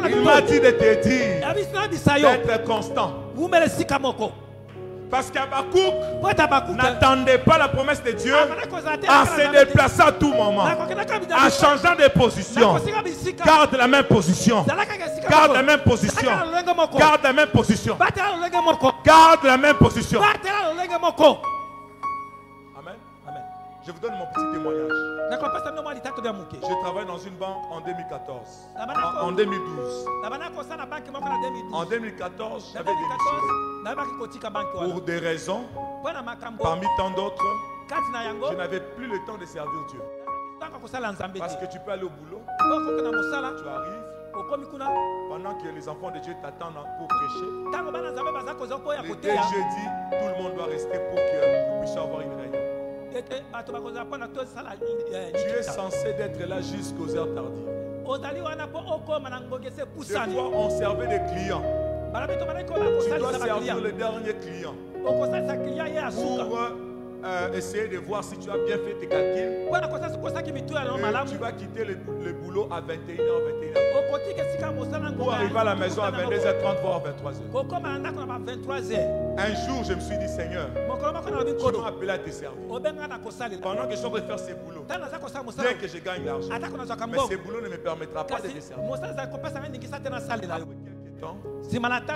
A: Il m'a dit de te dire d'être constant. Parce qu'Habakkuk n'attendait pas la promesse de Dieu en se déplaçant à tout moment, en changeant de position. Garde la même position. Garde la même position. Garde la même position. Garde la même position. Amen. Je vous donne mon petit témoignage. Je travaille dans une banque en 2014. En 2012. En 2014, j'avais démissionné. Pour des raisons, parmi tant d'autres, je n'avais plus le temps de servir Dieu. Parce que tu peux aller au boulot, tu arrives, pendant que les enfants de Dieu t'attendent pour prêcher, le dès jeudi, tout le monde doit rester pour que nous puissions avoir une réunion. Tu es censé être là jusqu'aux heures tardives. Des fois, on servait des clients. Tu dois servir le dernier client pour essayer de voir si tu as bien fait tes calculs. Tu vas quitter le boulot à 21h, 21h. Pour arriver à la maison à 22h30, voire 23h. Un jour, je me suis dit, Seigneur, tu m'as appelé à te servir. Pendant que je suis en train de faire ces boulots, bien que je gagne l'argent, mais ces boulots ne me permettra pas de te servir.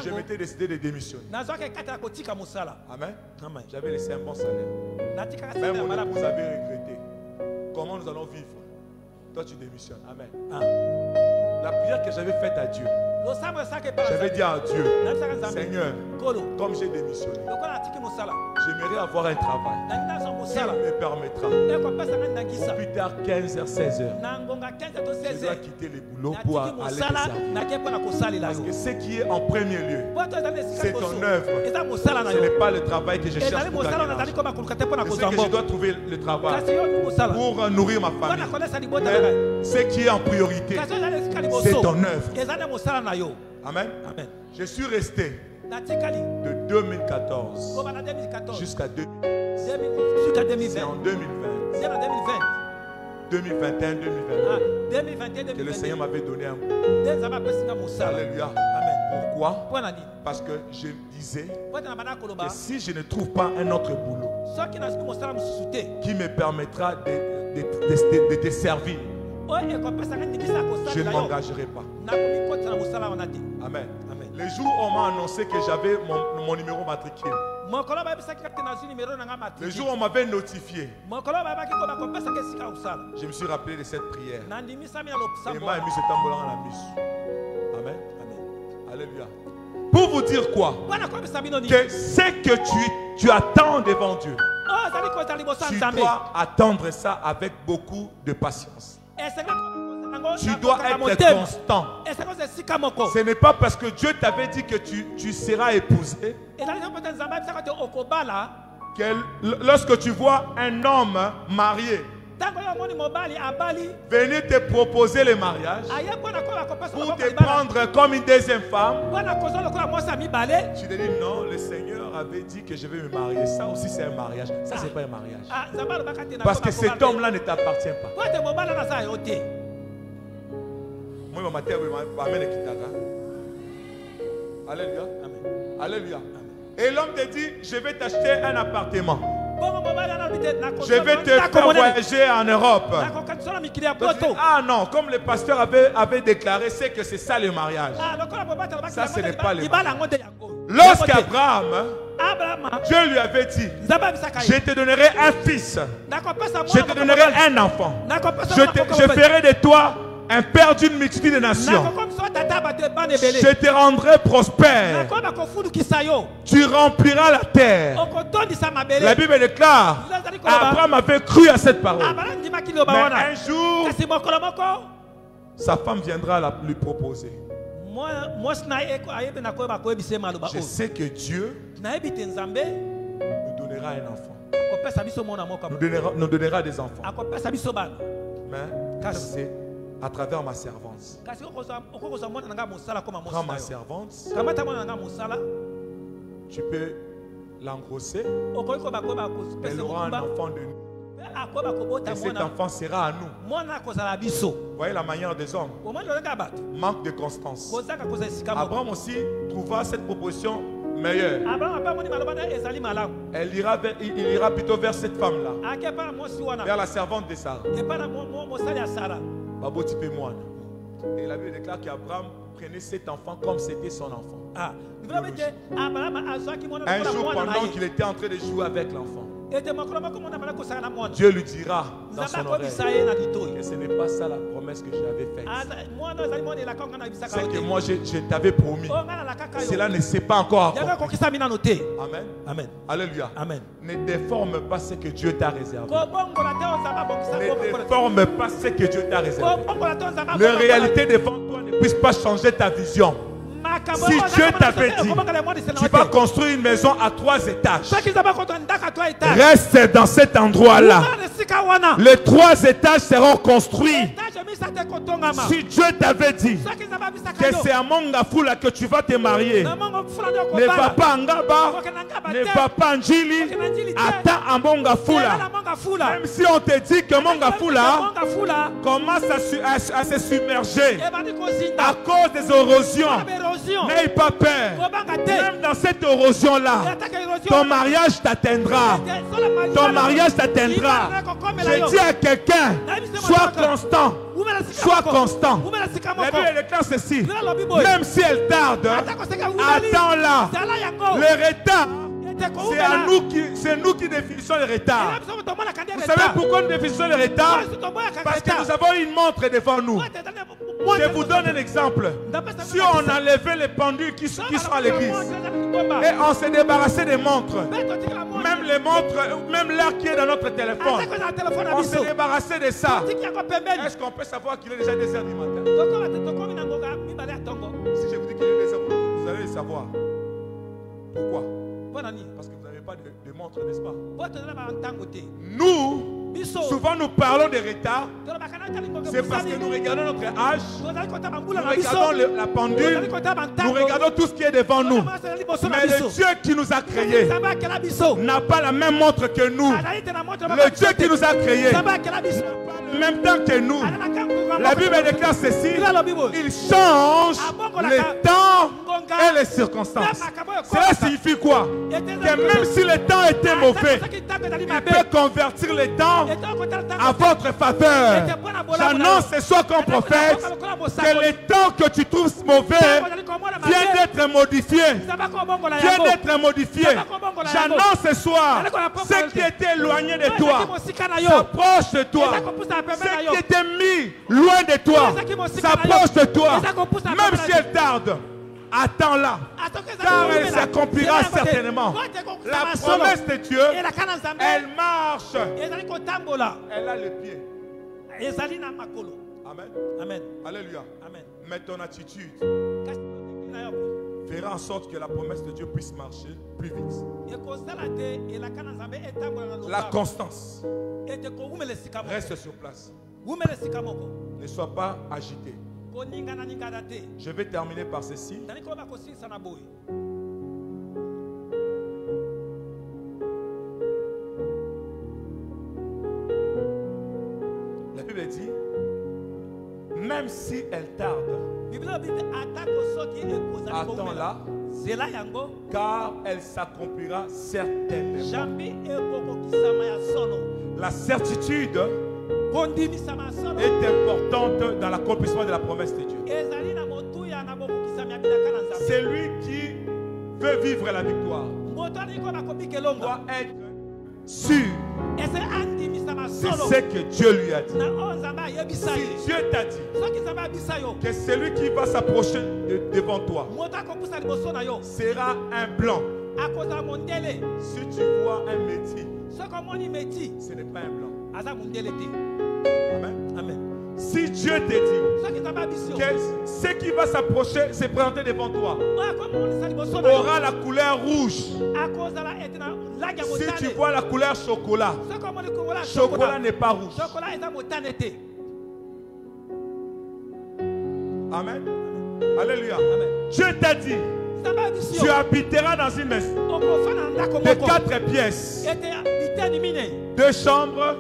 A: Je m'étais décidé de démissionner. Amen. J'avais laissé un bon salaire. Même mon épouse avait regretté. Comment nous allons vivre? Toi tu démissionnes. Amen. La prière que j'avais faite à Dieu, j'avais dit à Dieu, Seigneur, comme j'ai démissionné, j'aimerais avoir un travail qui me permettra au plus tard 15h, 16h. Je dois quitter le boulot pour aller te servir. Parce que ce qui est en premier lieu, c'est ton œuvre. Ce n'est pas le travail que je cherche pour gagner l'argent. Je sais que je dois trouver le travail pour nourrir ma famille. Mais ce qui est en priorité, c'est ton œuvre. Amen. Je suis resté de 2014 jusqu'à 2020. C'est en 2020. 2021, 2022 que le Seigneur m'avait donné un boulot. Alléluia. Pourquoi? Parce que je disais que si je ne trouve pas un autre boulot qui me permettra de te servir, je ne m'engagerai pas. Amen. Le jour où on m'a annoncé que j'avais mon numéro matricule, le jour où on m'avait notifié, je me suis rappelé de cette prière. Et m'a mis cet embolant à la mise. Amen. Alléluia. Pour vous dire quoi? Que ce que tu attends devant Dieu, tu dois attendre ça avec beaucoup de patience. Tu dois être constant. Ce n'est pas parce que Dieu t'avait dit que tu seras épousé que lorsque tu vois un homme marié venir te proposer le mariage pour te prendre comme une deuxième femme, tu te dis non, le Seigneur avait dit que je vais me marier. Ça aussi c'est un mariage. Ça c'est pas un mariage. Parce que cet homme-là ne t'appartient pas. Alléluia. Alléluia. Et l'homme te dit, je vais t'acheter un appartement. Je vais te faire voyager en Europe. Ah non, comme le pasteur avait déclaré, c'est que c'est ça le mariage. Ça, ce n'est pas le mariage. Lorsqu'Abraham, Dieu lui avait dit, je te donnerai un fils, je te donnerai un enfant, je ferai de toi un père d'une multitude de nations. Je te rendrai prospère. Tu rempliras la terre. La Bible déclare, Abraham avait cru à cette parole. Mais un jour, sa femme viendra lui proposer. Je sais que Dieu nous donnera un enfant. Nous donnera des enfants. Mais c'est à travers ma servante. Prends ma servante. Tu peux l'engrosser. Elle aura un enfant de nous. Et cet enfant sera à nous. Vous voyez la manière des hommes. Manque de constance. Abraham aussi trouva cette proposition meilleure. Il ira plutôt vers cette femme-là. Vers la servante de Sarah. Et la Bible déclare qu'Abraham prenait cet enfant comme c'était son enfant. Un jour, pendant qu'il était en train de jouer avec l'enfant, Dieu lui dira dans son oreille que ce n'est pas ça la promesse que j'avais faite. C'est que moi je t'avais promis. Cela ne s'est pas encore accompli. Amen. Amen. Alléluia. Amen. Ne déforme pas ce que Dieu t'a réservé. Ne déforme pas ce que Dieu t'a réservé. La réalité devant toi ne puisse pas changer ta vision. Si Dieu t'avait dit, tu vas construire une maison à 3 étages, reste dans cet endroit-là. Les 3 étages seront construits. Si Dieu t'avait dit que c'est à Mongafula que tu vas te marier, ne va pas à Ngaba, ne va pas à Njili, attends à Mongafula. Même si on te dit que Mongafula commence à se submerger à cause des érosions, n'aie pas peur. Même dans cette érosion-là, ton mariage t'atteindra. Ton mariage t'atteindra. Je dis à quelqu'un, sois constant. Sois constant. La Bible déclare ceci. Même si elle tarde, attends-la. Le retard, c'est nous qui définissons le retard. Vous savez pourquoi nous définissons le retard? Parce que nous avons une montre devant nous. Je vous donne un exemple. Si on enlevait les pendules qui sont à l'église et on s'est débarrassé des montres, même les montres, même l'heure qui est dans notre téléphone, on s'est débarrassé de ça. Est-ce qu'on peut savoir qu'il est déjà 2 heures du matin? Si je vous dis qu'il est 2 heures, vous allez le savoir. Pourquoi? Parce que vous n'avez pas de montre, n'est-ce pas? Nous, souvent nous parlons de retard. C'est parce que nous regardons notre âge, nous regardons la pendule, nous regardons tout ce qui est devant nous. Mais le Dieu qui nous a créés n'a pas la même montre que nous. Le Dieu qui nous a créés n'a pas le même temps que nous. La Bible déclare ceci: il change les temps et les circonstances. Cela signifie quoi? Que même si le temps était mauvais, il peut convertir le temps à votre faveur. J'annonce ce soir comme prophète que le temps que tu trouves mauvais vient d'être modifié. Vient d'être modifié. J'annonce ce soir, ce qui était éloigné de toi s'approche de toi. Ce qui était mis loin de toi s'approche de toi. Même si elle tarde, attends-la, car elle s'accomplira certainement. La promesse de Dieu, elle marche. Elle a le pied. Amen.
B: Amen.
A: Alléluia.
B: Amen.
A: Mais ton attitude
B: Kasi na yo.
A: fera en sorte que la promesse de Dieu puisse marcher plus vite.
B: Ekozala te elaka na Nzambe etambola na
A: La
B: lobako.
A: constance.
B: Ete ko umele sika moko.
A: Reste sur place.
B: Umele sika moko.
A: Ne sois pas agité.
B: Ko ninga na ninga date.
A: Je vais terminer par ceci.
B: Tani ko ba ko sisa na boy.
A: La Bible dit, même si elle tarde,
B: Biblia bite atako soki ekozala ko umela.
A: attends-la,
B: Zela yango.
A: car elle s'accomplira certainement.
B: Jambi ekoko kisama ya solo.
A: La certitude
B: Kondimisama ya solo.
A: est importante dans l'accomplissement de la promesse de Dieu.
B: Ezali na motuya na boko kisama ya bilaka na Nzambe.
A: Celui qui veut vivre la victoire
B: Moto ani ko ba ko bikelonga.
A: doit être sûr
B: Ese andimisama
A: de
B: solo.
A: ce que Dieu lui a dit.
B: Na o Nzambe ayebisa ye.
A: Si Dieu t'a dit
B: Soki Nzambe abisa yo.
A: que celui qui va s'approcher devant toi
B: Moto akopusa liboso na yo.
A: sera un blanc,
B: Akozala mondele.
A: si tu vois un métier,
B: Soki omoni meti.
A: ce n'est pas un blanc.
B: Aza mondele te.
A: Amen.
B: Amen.
A: Si Dieu te dit
B: Soki Nzambe abisi yo.
A: que ce qui va s'approcher, se présenter devant toi,
B: Akomonisa liboso na yo.
A: aura la couleur rouge.
B: Akozala ete na langi ya
A: Si tu
B: motane.
A: vois la couleur chocolat,
B: Soki omoni kongola ya
A: chocolat n'est pas rouge.
B: Chocolat eza motane te.
A: Amen. Alléluia.
B: Amen.
A: Dieu t'a dit,
B: Nzambe abisi
A: tu
B: yo.
A: habiteras dans une maison
B: Okofana na ndako
A: de
B: moko.
A: 4 pièces,
B: Ete biteni mine.
A: 2 chambres,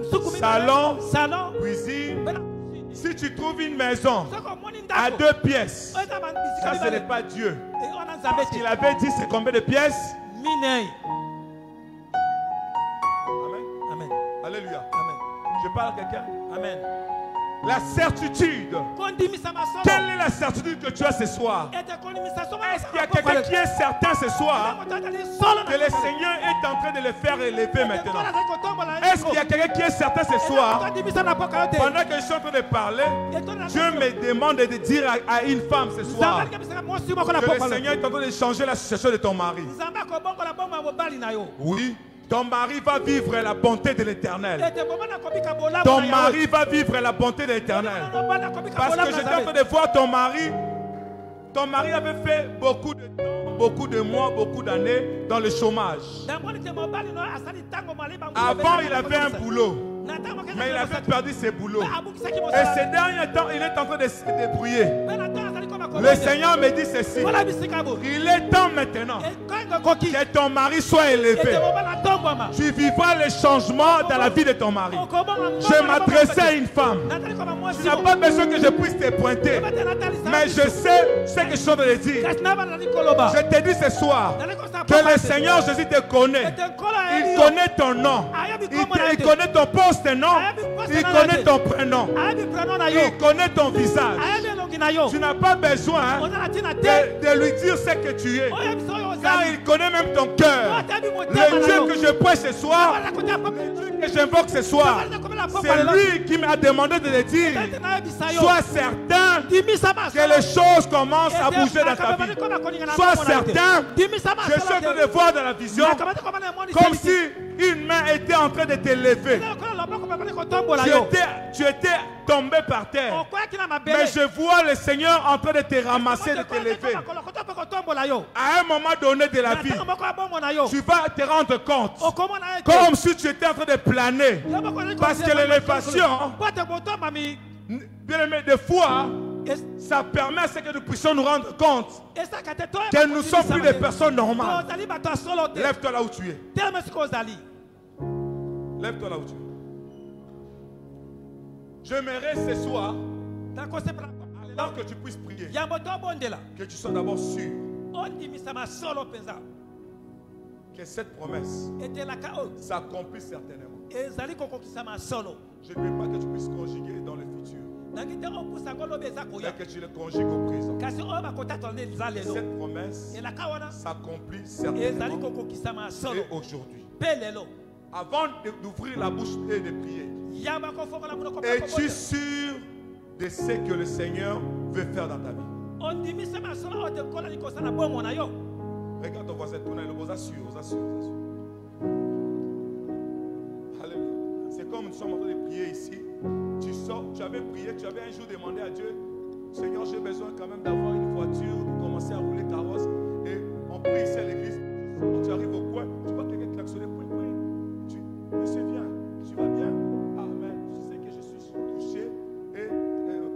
B: Suku mine.
A: Salon.
B: Salon.
A: cuisine.
B: Bena kusini.
A: Si tu trouves une maison
B: Soki omoni
A: à
B: ndako.
A: 2 pièces,
B: Eza ba bisika
A: ça ce
B: mibale.
A: n'est pas Dieu.
B: Ona Nzambe te.
A: Il avait dit c'est combien de pièces?
B: Mine.
A: Amen.
B: Amen.
A: Alléluia.
B: Amen.
A: Je parle à quelqu'un.
B: Amen.
A: La certitude.
B: Kondimisa masomo.
A: Quelle est la certitude que tu as ce soir?
B: Ete kondimisa somo.
A: Est-ce qu'il y a quelqu'un qui est certain ce soir que le
B: Seigneur
A: Seigneur est en train de le faire élever maintenant? Est-ce qu'il y a quelqu'un qui est certain ce soir? Pendant que je suis en train de parler, Dieu me demande de dire à une femme ce soir que le Seigneur est en train de changer la situation de ton mari. Oui, ton mari va vivre la bonté de l'Éternel. Ton mari va vivre la bonté de l'Éternel. Parce que j'étais en train de voir ton mari. Ton mari avait fait beaucoup de temps, beaucoup de mois, beaucoup d'années dans le chômage. Avant, il avait un boulot. Mais il avait perdu ses boulots. Et ces derniers temps, il est en train de se débrouiller. Le Seigneur me dit ceci. Il est temps maintenant que ton mari soit élevé. Tu vivras les changements dans la vie de ton mari. Je m'adressais à une femme. Tu n'as pas besoin que je puisse te pointer. Mais je sais ce que je suis en train de dire. Je te dis ce soir que le Seigneur Jésus te connaît. Il connaît ton nom. Il connaît ton poste, non? Il connaît ton prénom. Il connaît ton visage. Tu n'as pas besoin de lui dire ce que tu es. Car il connaît même ton cœur. Le Dieu que je prêche ce soir, le Dieu que j'invoque ce soir, c'est lui qui m'a demandé de le dire. Sois certain que les choses commencent à bouger dans ta vie. Sois certain. Je suis en train de voir dans la vision comme si une main était en train de te lever. Tu étais tombé par terre. Mais je vois le Seigneur en train de te ramasser, de te lever. À un moment donné de la vie, tu vas te rendre compte comme si tu étais en train de planer. Parce que l'élévation, bien aimé, des fois, ça permet à ce que nous puissions nous rendre compte que nous ne sommes plus des personnes normales. Lève-toi là où tu es. Lève-toi là où tu es. J'aimerais ce soir, alors que tu puisses prier, que tu sois d'abord sûr que cette promesse s'accomplit certainement. Je ne veux pas que tu puisses conjuguer dans le futur, mais que tu le conjugues au présent. Cette promesse s'accomplit certainement et aujourd'hui. Avant d'ouvrir la bouche et de prier, es-tu sûr de ce que le Seigneur veut faire dans ta vie? Regarde ton voisin, tourne le vous assure, vous assure, vous assure. Alléluia. C'est comme nous sommes en train de prier ici. Tu sors, tu avais prié, tu avais un jour demandé à Dieu, Seigneur, j'ai besoin quand même d'avoir une voiture pour commencer à rouler carrosse. Et on prie ici à l'église. Tu arrives au coin, tu vois quelqu'un klaxonner, monsieur, viens, tu vas bien? Amen. Je sais que je suis touché et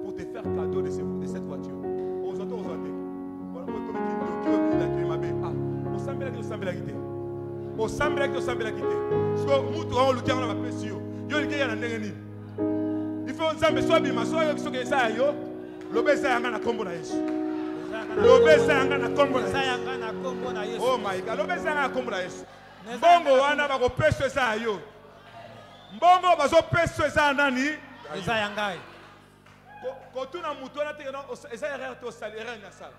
A: pour te faire cadeau de cette voiture. Aux autres. Voilà, il faut nzambe soit bima soit soki eza yo lobe eza yanga na kombo na Yesu. Lobe eza yanga na kombo na Yesu. Oh my God, lobe eza yanga na kombo na Yesu. Mbongo wana bakopesa eza yo. Mbongo bazopesa eza nani?
B: Eza yangai.
A: Kotuna mutu wana te eza erreur to sali erreur na sala.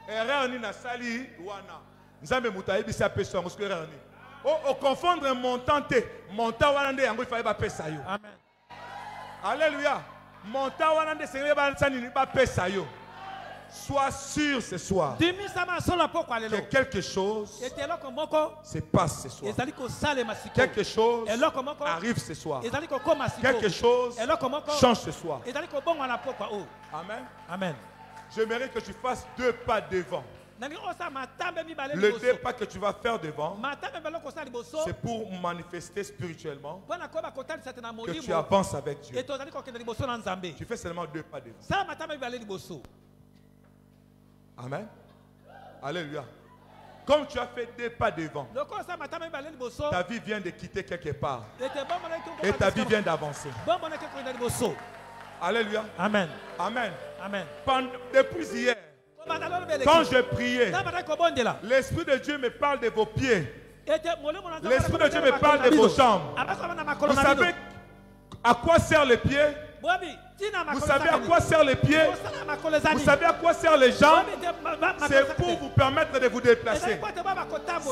A: Erreur ni na sali wana. Nzambe mutu ayebisa pesa yango soki erreur ni. O confondre montant te. Montant wana nde yango ifai ba pesa yo.
B: Amen.
A: Alléluia. Montant wana nde sengeli ba nsani ba pesa yo. Sois sûr ce soir que quelque chose se passe ce soir. Quelque chose arrive ce soir. Quelque chose change ce soir. Amen.
B: Amen.
A: J'aimerais que tu fasses 2 pas devant. Le 2 pas que tu vas faire devant, c'est pour manifester spirituellement que tu avances avec Dieu. Tu fais seulement 2 pas devant. Amen. Alléluia. Comme tu as fait 2 pas devant, ta vie vient de quitter quelque part. Et ta vie vient d'avancer. Alléluia.
B: Amen.
A: Amen.
B: Amen.
A: Depuis hier, quand je priais, l'Esprit de Dieu me parle de vos pieds. L'Esprit de Dieu me parle de vos jambes. Vous savez à quoi servent les pieds? Vous savez à quoi servent les pieds? Vous savez à quoi servent les jambes? C'est pour vous permettre de vous déplacer.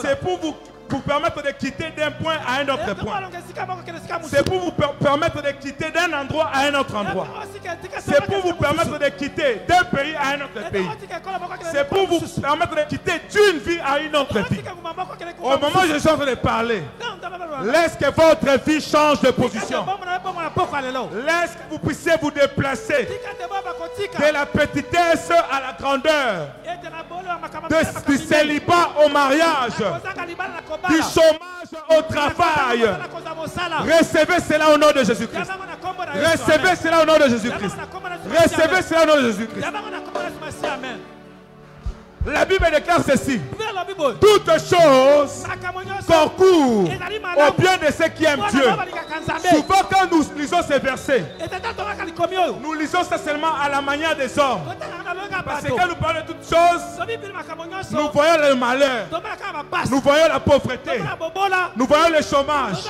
A: C'est pour vous permettre de quitter d'un point à un autre point. C'est pour vous permettre de quitter d'un endroit à un autre endroit. C'est pour vous permettre de quitter d'un pays à un autre pays. C'est pour vous permettre de quitter d'une vie à une autre vie. Au moment où je suis en train de parler, laisse que votre vie change de position. Laisse que vous puissiez vous déplacer de la petitesse à la grandeur, du célibat au mariage, du chômage au travail. Recevez cela au nom de Jésus-Christ. Recevez cela au nom de Jésus-Christ. Recevez cela au nom de Jésus-Christ. La Bible déclare ceci: toutes choses concourent au bien de ceux qui aiment Dieu. Souvent quand nous lisons ces versets, nous lisons ça seulement à la manière des hommes. Parce que quand nous parlons de toutes choses, nous voyons le malheur, nous voyons la pauvreté, nous voyons le chômage,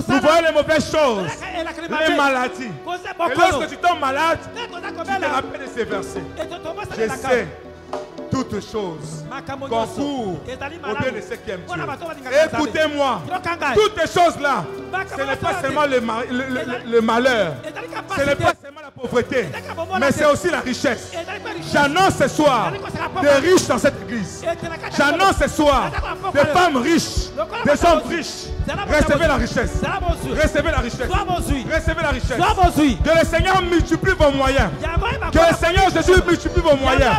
A: nous voyons les mauvaises choses, les maladies. Et lorsque tu tombes malade, tu te rappelles de ces versets. Je sais toutes choses concourent au bien de ceux qui aiment Dieu. Écoutez-moi, toutes ces choses-là, ce n'est pas seulement le malheur, ce n'est pas seulement la pauvreté, mais c'est aussi la richesse. J'annonce ce soir des riches dans cette église. J'annonce ce soir des femmes riches, des hommes riches. Recevez la richesse. Recevez la richesse. Recevez la richesse. Que le Seigneur multiplie vos moyens. Que le Seigneur Jésus multiplie vos moyens.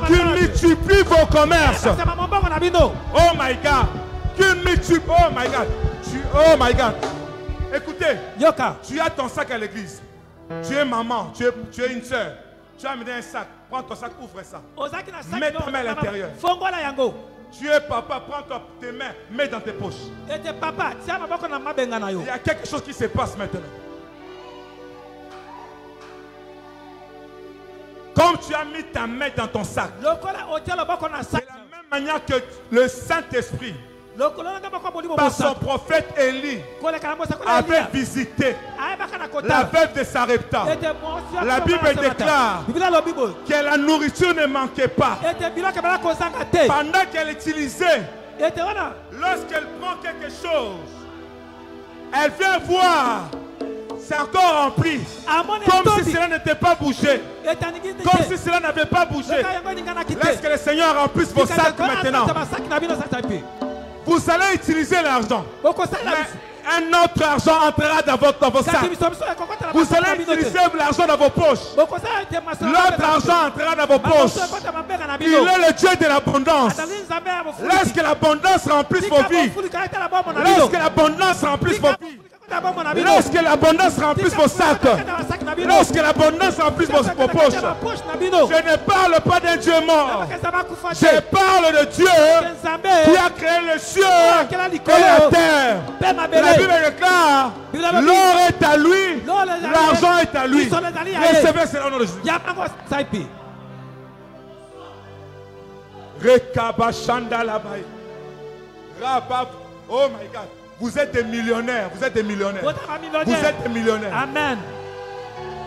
A: Qu'il multiplie vos commerces. Oh my God. Qu'il multiplie. Oh my God. Oh my God. Écoutez. Tu as ton sac à l'église. Tu es maman. Tu es une soeur. Tu as amené un sac. Prends ton sac, ouvre ça. Mets ta main à l'intérieur. Tu es papa, prends tes mains, mets dans tes poches. Il y a quelque chose qui se passe maintenant. Comme tu as mis ta main dans ton sac, c'est la même manière que le Saint-Esprit, par son prophète Élie, avait visité la veuve de Sarepta. La Bible déclare que la nourriture ne manquait pas. Pendant qu'elle utilisait, lorsqu'elle prend quelque chose, elle vient voir, c'est encore rempli. Comme si cela n'était pas bougé. Comme si cela n'avait pas bougé. Laisse que le Seigneur remplisse vos sacs maintenant. Vous allez utiliser l'argent. Un autre argent entrera dans vos sacs. Vous allez utiliser l'argent dans vos poches. L'autre argent entrera dans vos poches. Il est le Dieu de l'abondance. Laisse que l'abondance remplisse vos vies. Laisse que l'abondance remplisse vos vies. Laisse que l'abondance remplisse vos sacs. Laisse que l'abondance remplisse vos poches. Je ne parle pas d'un Dieu mort. Je parle de Dieu qui a créé les cieux et la terre. La Bible déclare, l'or est à lui, l'argent est à lui. Recevez cela au nom de Jésus. Oh my God. Vous êtes des millionnaires. Vous êtes des millionnaires. Vous êtes des millionnaires.
B: Amen.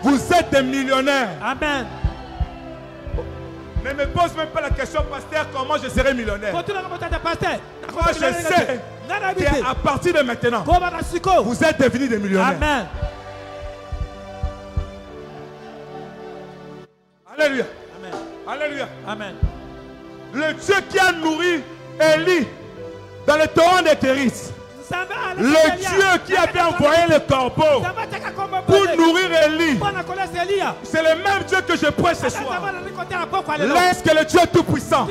A: Vous êtes des millionnaires.
B: Amen.
A: Ne me pose même pas la question, pasteur, comment je serai millionnaire. Moi, je sais qu'à partir de maintenant, vous êtes devenus des millionnaires.
B: Amen.
A: Alléluia.
B: Amen.
A: Alléluia.
B: Amen.
A: Le Dieu qui a nourri Élie dans le torrent des Kéris. Le Dieu qui avait envoyé le corbeau pour nourrir Élie, c'est le même Dieu que je prêche ce soir. Laisse que le Dieu Tout-Puissant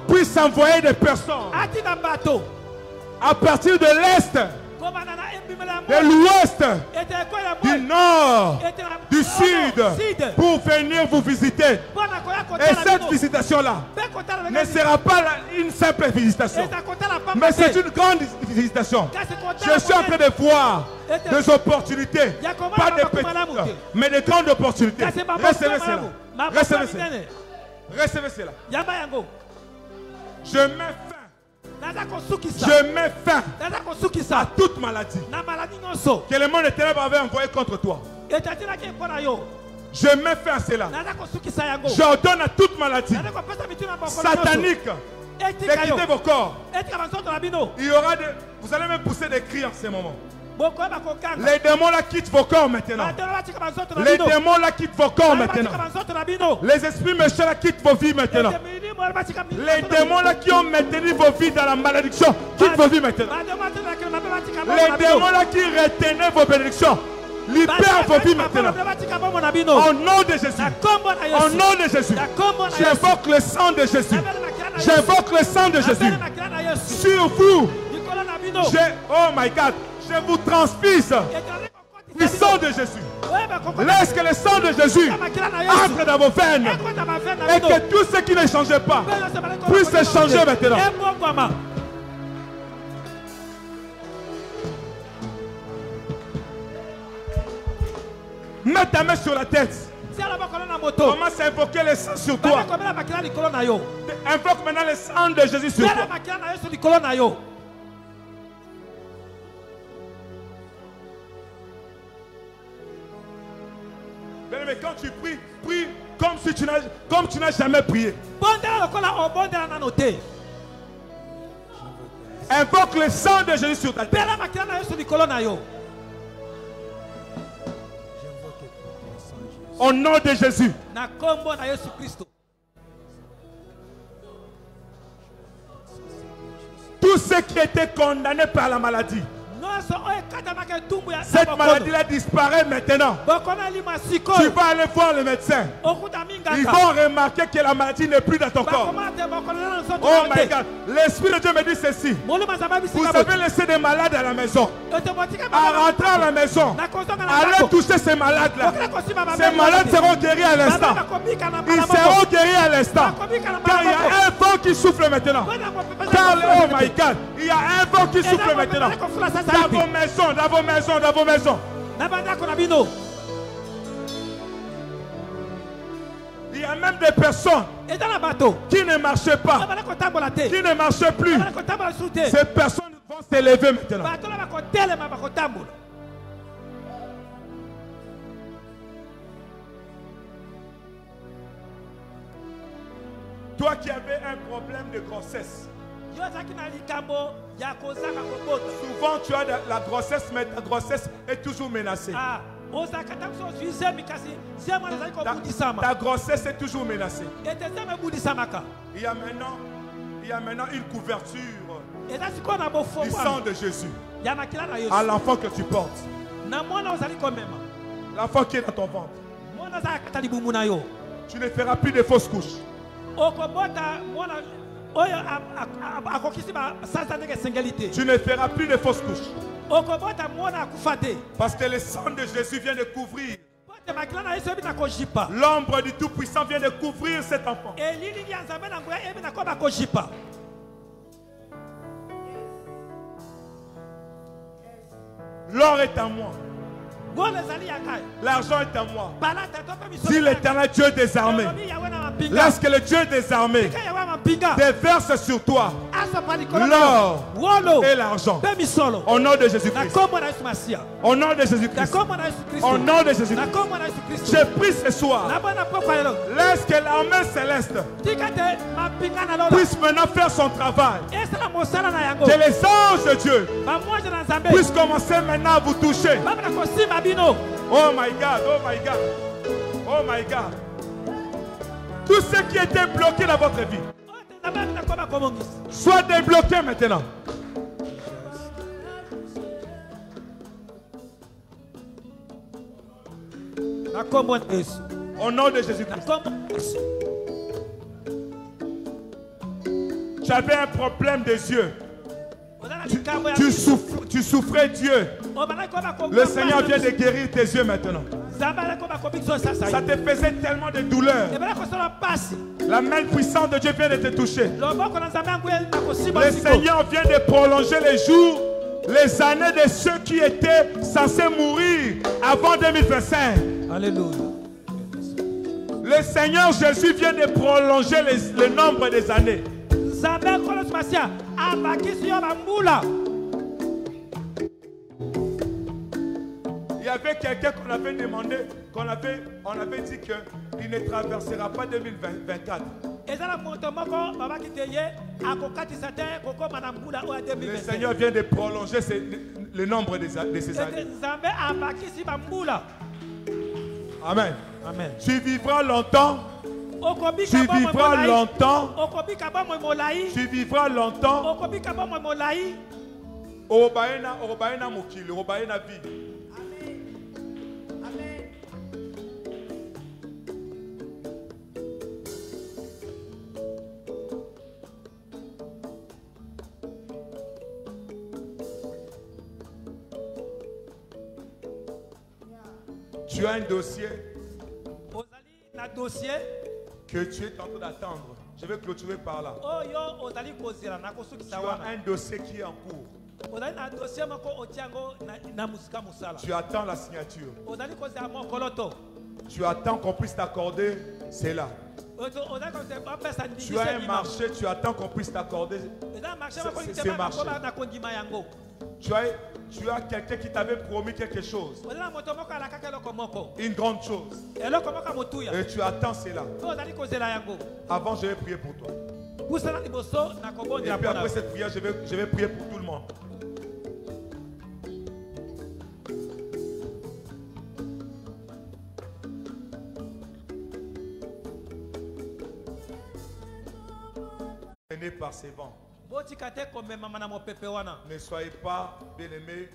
A: puisse envoyer des personnes à partir de l'Est, de l'Ouest, du Nord, du Sud, pour venir vous visiter. Et cette visitation-là ne sera pas une simple visitation, mais c'est une grande visitation. Je suis en train de voir des opportunités, pas des petites, mais des grandes opportunités. Recevez cela. Recevez cela. Recevez cela. Je mets fin. Je mets fin à toute maladie que le monde éternel avait envoyé contre toi. Je mets fin à cela. J'ordonne à toute maladie satanique de quitter vos corps. Il y aura des... Vous allez même pousser des cris en ce moment. Les démons là quittent vos corps maintenant. Les démons là quittent vos corps maintenant. Les esprits méchants là quittent vos vies maintenant. Les démons là qui ont maintenu vos vies dans la malédiction quittent vos vies maintenant. Les démons là qui retenaient vos bénédictions libèrent vos vies maintenant. Au nom de Jésus. Au nom de Jésus. J'invoque le sang de Jésus. J'invoque le sang de Jésus sur vous. Oh my God. Je vous transfise le sang de Jésus. Laisse que le sang de Jésus entre dans vos veines et que tout ce qui ne changeait pas puisse changer maintenant. Mets ta main sur la tête. Commence à invoquer le sang sur toi. Invoque maintenant le sang de Jésus sur toi. Mais quand tu pries, prie comme tu n'as jamais prié. Invoque le sang de Jésus sur ta tête. Au nom de Jésus. Tous ceux qui étaient condamnés par la maladie, cette maladie-là disparaît maintenant. Tu vas aller voir le médecin. Ils vont remarquer que la maladie n'est plus dans ton corps. Oh my God. L'Esprit de Dieu me dit ceci. Vous avez laissé des malades à la maison. À rentrer à la maison, allez toucher ces malades-là. Ces malades seront guéris à l'instant. Ils seront guéris à l'instant. Car il y a un vent qui souffle maintenant. Car, oh my God, il y a un vent qui souffle maintenant. Dans vos maisons, dans vos maisons, dans vos maisons. Il y a même des personnes qui ne marchaient pas, qui ne marchaient plus. Ces personnes vont s'élever maintenant. Toi qui avais un problème de grossesse, souvent tu as la grossesse, mais ta grossesse est toujours menacée. Ta grossesse est toujours menacée. Il y a maintenant une couverture du sang de Jésus.
B: ya makila na Yesu.
A: à l'enfant que tu portes.
B: Na mwana ozali komema.
A: L'enfant qui est dans ton ventre.
B: Mwana za kata libumu na yo.
A: Tu ne feras plus de fausses couches.
B: Okobota mwana oyo akokisi ba sasa ndenge sengelite.
A: Tu ne feras plus de fausses couches.
B: Okobota mwana akufate.
A: Parce que le sang de Jésus vient de couvrir.
B: L'ombre
A: du Tout-Puissant vient de couvrir cet enfant. L'or est à moi. L'argent est à moi. Dis l'Éternel Dieu des armées. Laisse que le Dieu des armées déverse sur toi l'or et l'argent. Au nom de Jésus-Christ. Au nom de Jésus-Christ. Au nom de Jésus-Christ. J'ai pris ce soir. Laisse que l'armée céleste puisse maintenant faire son travail. Que les anges de Dieu puissent commencer maintenant à vous toucher. Oh my God, oh my God, oh my God. Tout ce qui était bloqué dans votre vie soit débloqué maintenant. Au nom de Jésus-Christ. Tu avais un problème des yeux. Tu souffrais Dieu. Le Seigneur vient de guérir tes yeux maintenant. Ça te faisait tellement de douleur. La main puissante de Dieu vient de te toucher. Le Seigneur vient de prolonger les jours, les années de ceux qui étaient censés mourir avant 2025.
B: Alléluia.
A: Le Seigneur Jésus vient de prolonger le nombre des années. Il y avait quelqu'un qu'on avait demandé, on avait dit qu'il ne traversera pas 2024. Le Seigneur vient de prolonger le nombre de ces années. Amen.
B: Amen.
A: Tu vivras longtemps. Tu vivras longtemps. Tu vivras longtemps. Obaena mokili, obaena vie. Tu as un dossier que tu es en train d'attendre. Je vais clôturer par là. Tu as un dossier qui est en cours. Tu attends la signature. Tu attends qu'on puisse t'accorder cela. Tu as un marché, tu attends qu'on puisse t'accorder ces marchés. Tu as quelqu'un qui t'avait promis quelque chose. Une grande chose. Et tu attends cela. Avant, je vais prier pour toi. Et puis après cette prière, je vais prier pour tout le monde. Par ces vents. Ne soyez pas, bien-aimés,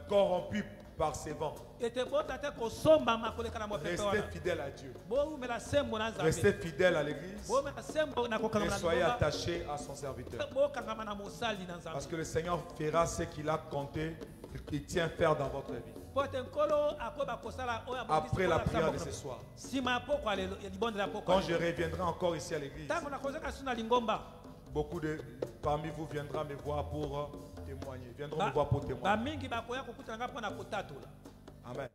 A: corrompus par ces vents. Restez fidèles à Dieu. Restez fidèles à l'Église. Et soyez attachés à son serviteur. Parce que le Seigneur fera ce qu'il a compté, qu'il tient faire dans votre vie. Après la prière de ce soir, quand je reviendrai encore ici à l'église, beaucoup de parmi vous viendront me voir pour témoigner. Viendront me voir pour témoigner. Amen.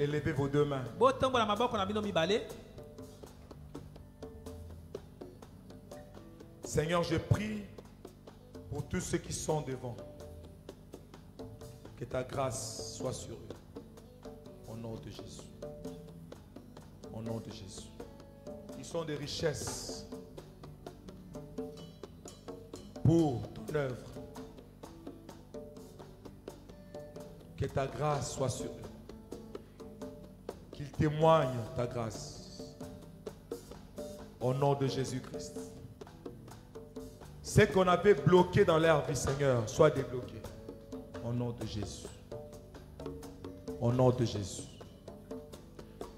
A: Élevez vos deux mains. Seigneur, je prie pour tous ceux qui sont devant. Que ta grâce soit sur eux. Au nom de Jésus. Au nom de Jésus. Ils sont des richesses pour ton œuvre. Que ta grâce soit sur eux. Qu'ils témoignent ta grâce. Au nom de Jésus-Christ. Ce qu'on avait bloqué dans leur vie, Seigneur, soit débloqué. Au nom de Jésus. Au nom de Jésus.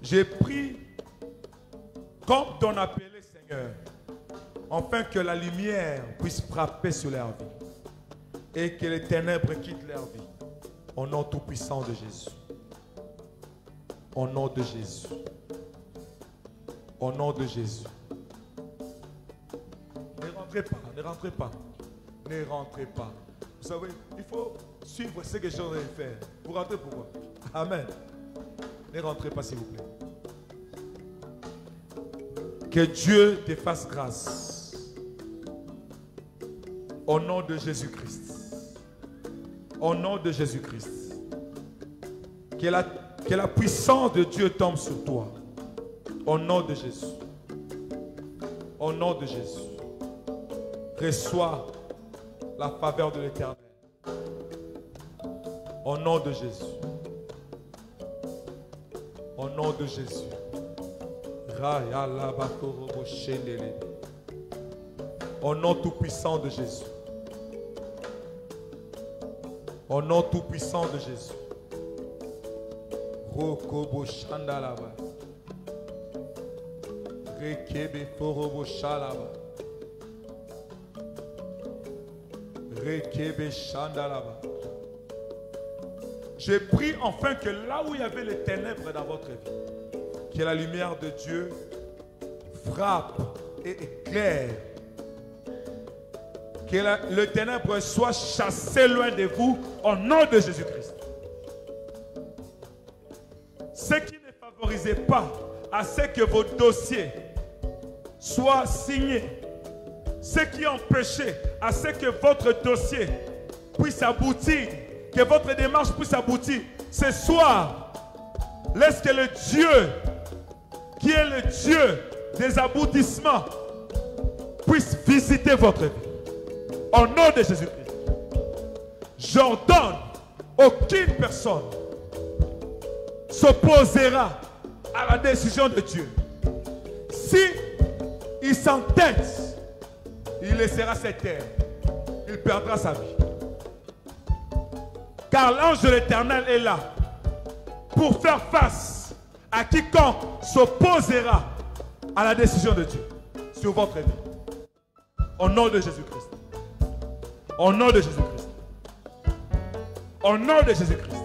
A: J'ai pris comme ton appelé, Seigneur, afin que la lumière puisse frapper sur leur vie et que les ténèbres quittent leur vie. Au nom tout-puissant de Jésus. Au nom de Jésus. Au nom de Jésus. Ne rentrez pas, ne rentrez pas. Ne rentrez pas. Vous savez, il faut suivre ce que je vais faire. Vous rentrez pourquoi? Amen. Ne rentrez pas, s'il vous plaît. Que Dieu te fasse grâce. Au nom de Jésus-Christ. Au nom de Jésus-Christ. Que la puissance de Dieu tombe sur toi. Au nom de Jésus. Au nom de Jésus. Reçois la faveur de l'Éternel. Au nom de Jésus. Au nom de Jésus. Au nom tout-puissant de Jésus. Au nom tout-puissant de Jésus. Rokobo Shandalaba. Rekebe Forobo Shalaba. Rekebe Shandalaba. J'ai pris enfin que là où il y avait les ténèbres dans votre vie, que la lumière de Dieu frappe et éclaire. Que le ténèbre soit chassé loin de vous au nom de Jésus-Christ. Ce qui ne favorisait pas à ce que vos dossiers soient signés, ce qui empêchait à ce que votre dossier puisse aboutir, que votre démarche puisse aboutir, ce soir, laisse que le Dieu, qui est le Dieu des aboutissements, puisse visiter votre vie. Au nom de Jésus-Christ, j'ordonne aucune personne s'opposera à la décision de Dieu. Si il s'entête, il laissera cette terre. Il perdra sa vie. Car l'ange de l'Éternel est là pour faire face à quiconque s'opposera à la décision de Dieu sur votre vie. Au nom de Jésus-Christ. Au nom de Jésus-Christ. Au nom de Jésus-Christ.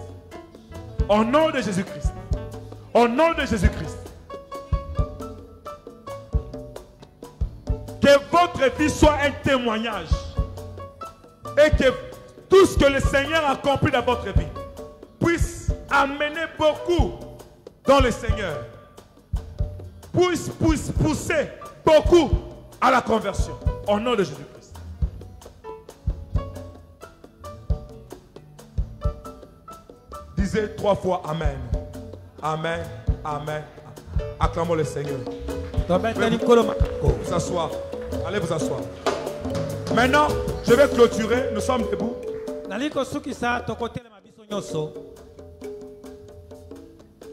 A: Au nom de Jésus-Christ. Au nom de Jésus-Christ. Que votre vie soit un témoignage. Et que tout ce que le Seigneur a accompli dans votre vie puisse amener beaucoup dans le Seigneur. Puisse pousser beaucoup à la conversion. Au nom de Jésus-Christ. Disez 3 fois Amen. Amen. Amen. Acclamons le Seigneur. Vous asseoir. Allez vous asseoir. Maintenant, je vais clôturer. Nous sommes debout.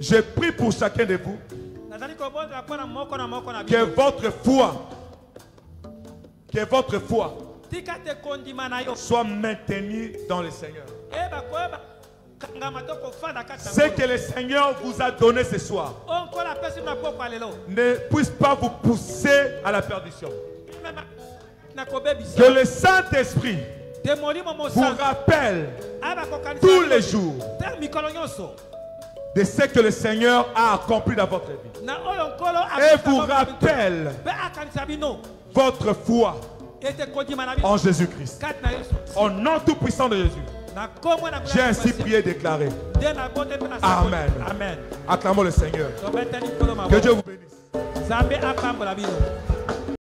A: Je prie pour chacun de vous que votre foi soit maintenue dans le Seigneur. Ce que le Seigneur vous a donné ce soir ne puisse pas vous pousser à la perdition. Que le Saint-Esprit vous rappelle tous les jours de ce que le Seigneur a accompli dans votre vie. Et vous rappelle votre foi en Jésus-Christ. Au nom tout-puissant de Jésus. J'ai ainsi prié et déclaré. Amen. Acclamons le Seigneur. Que Dieu vous bénisse.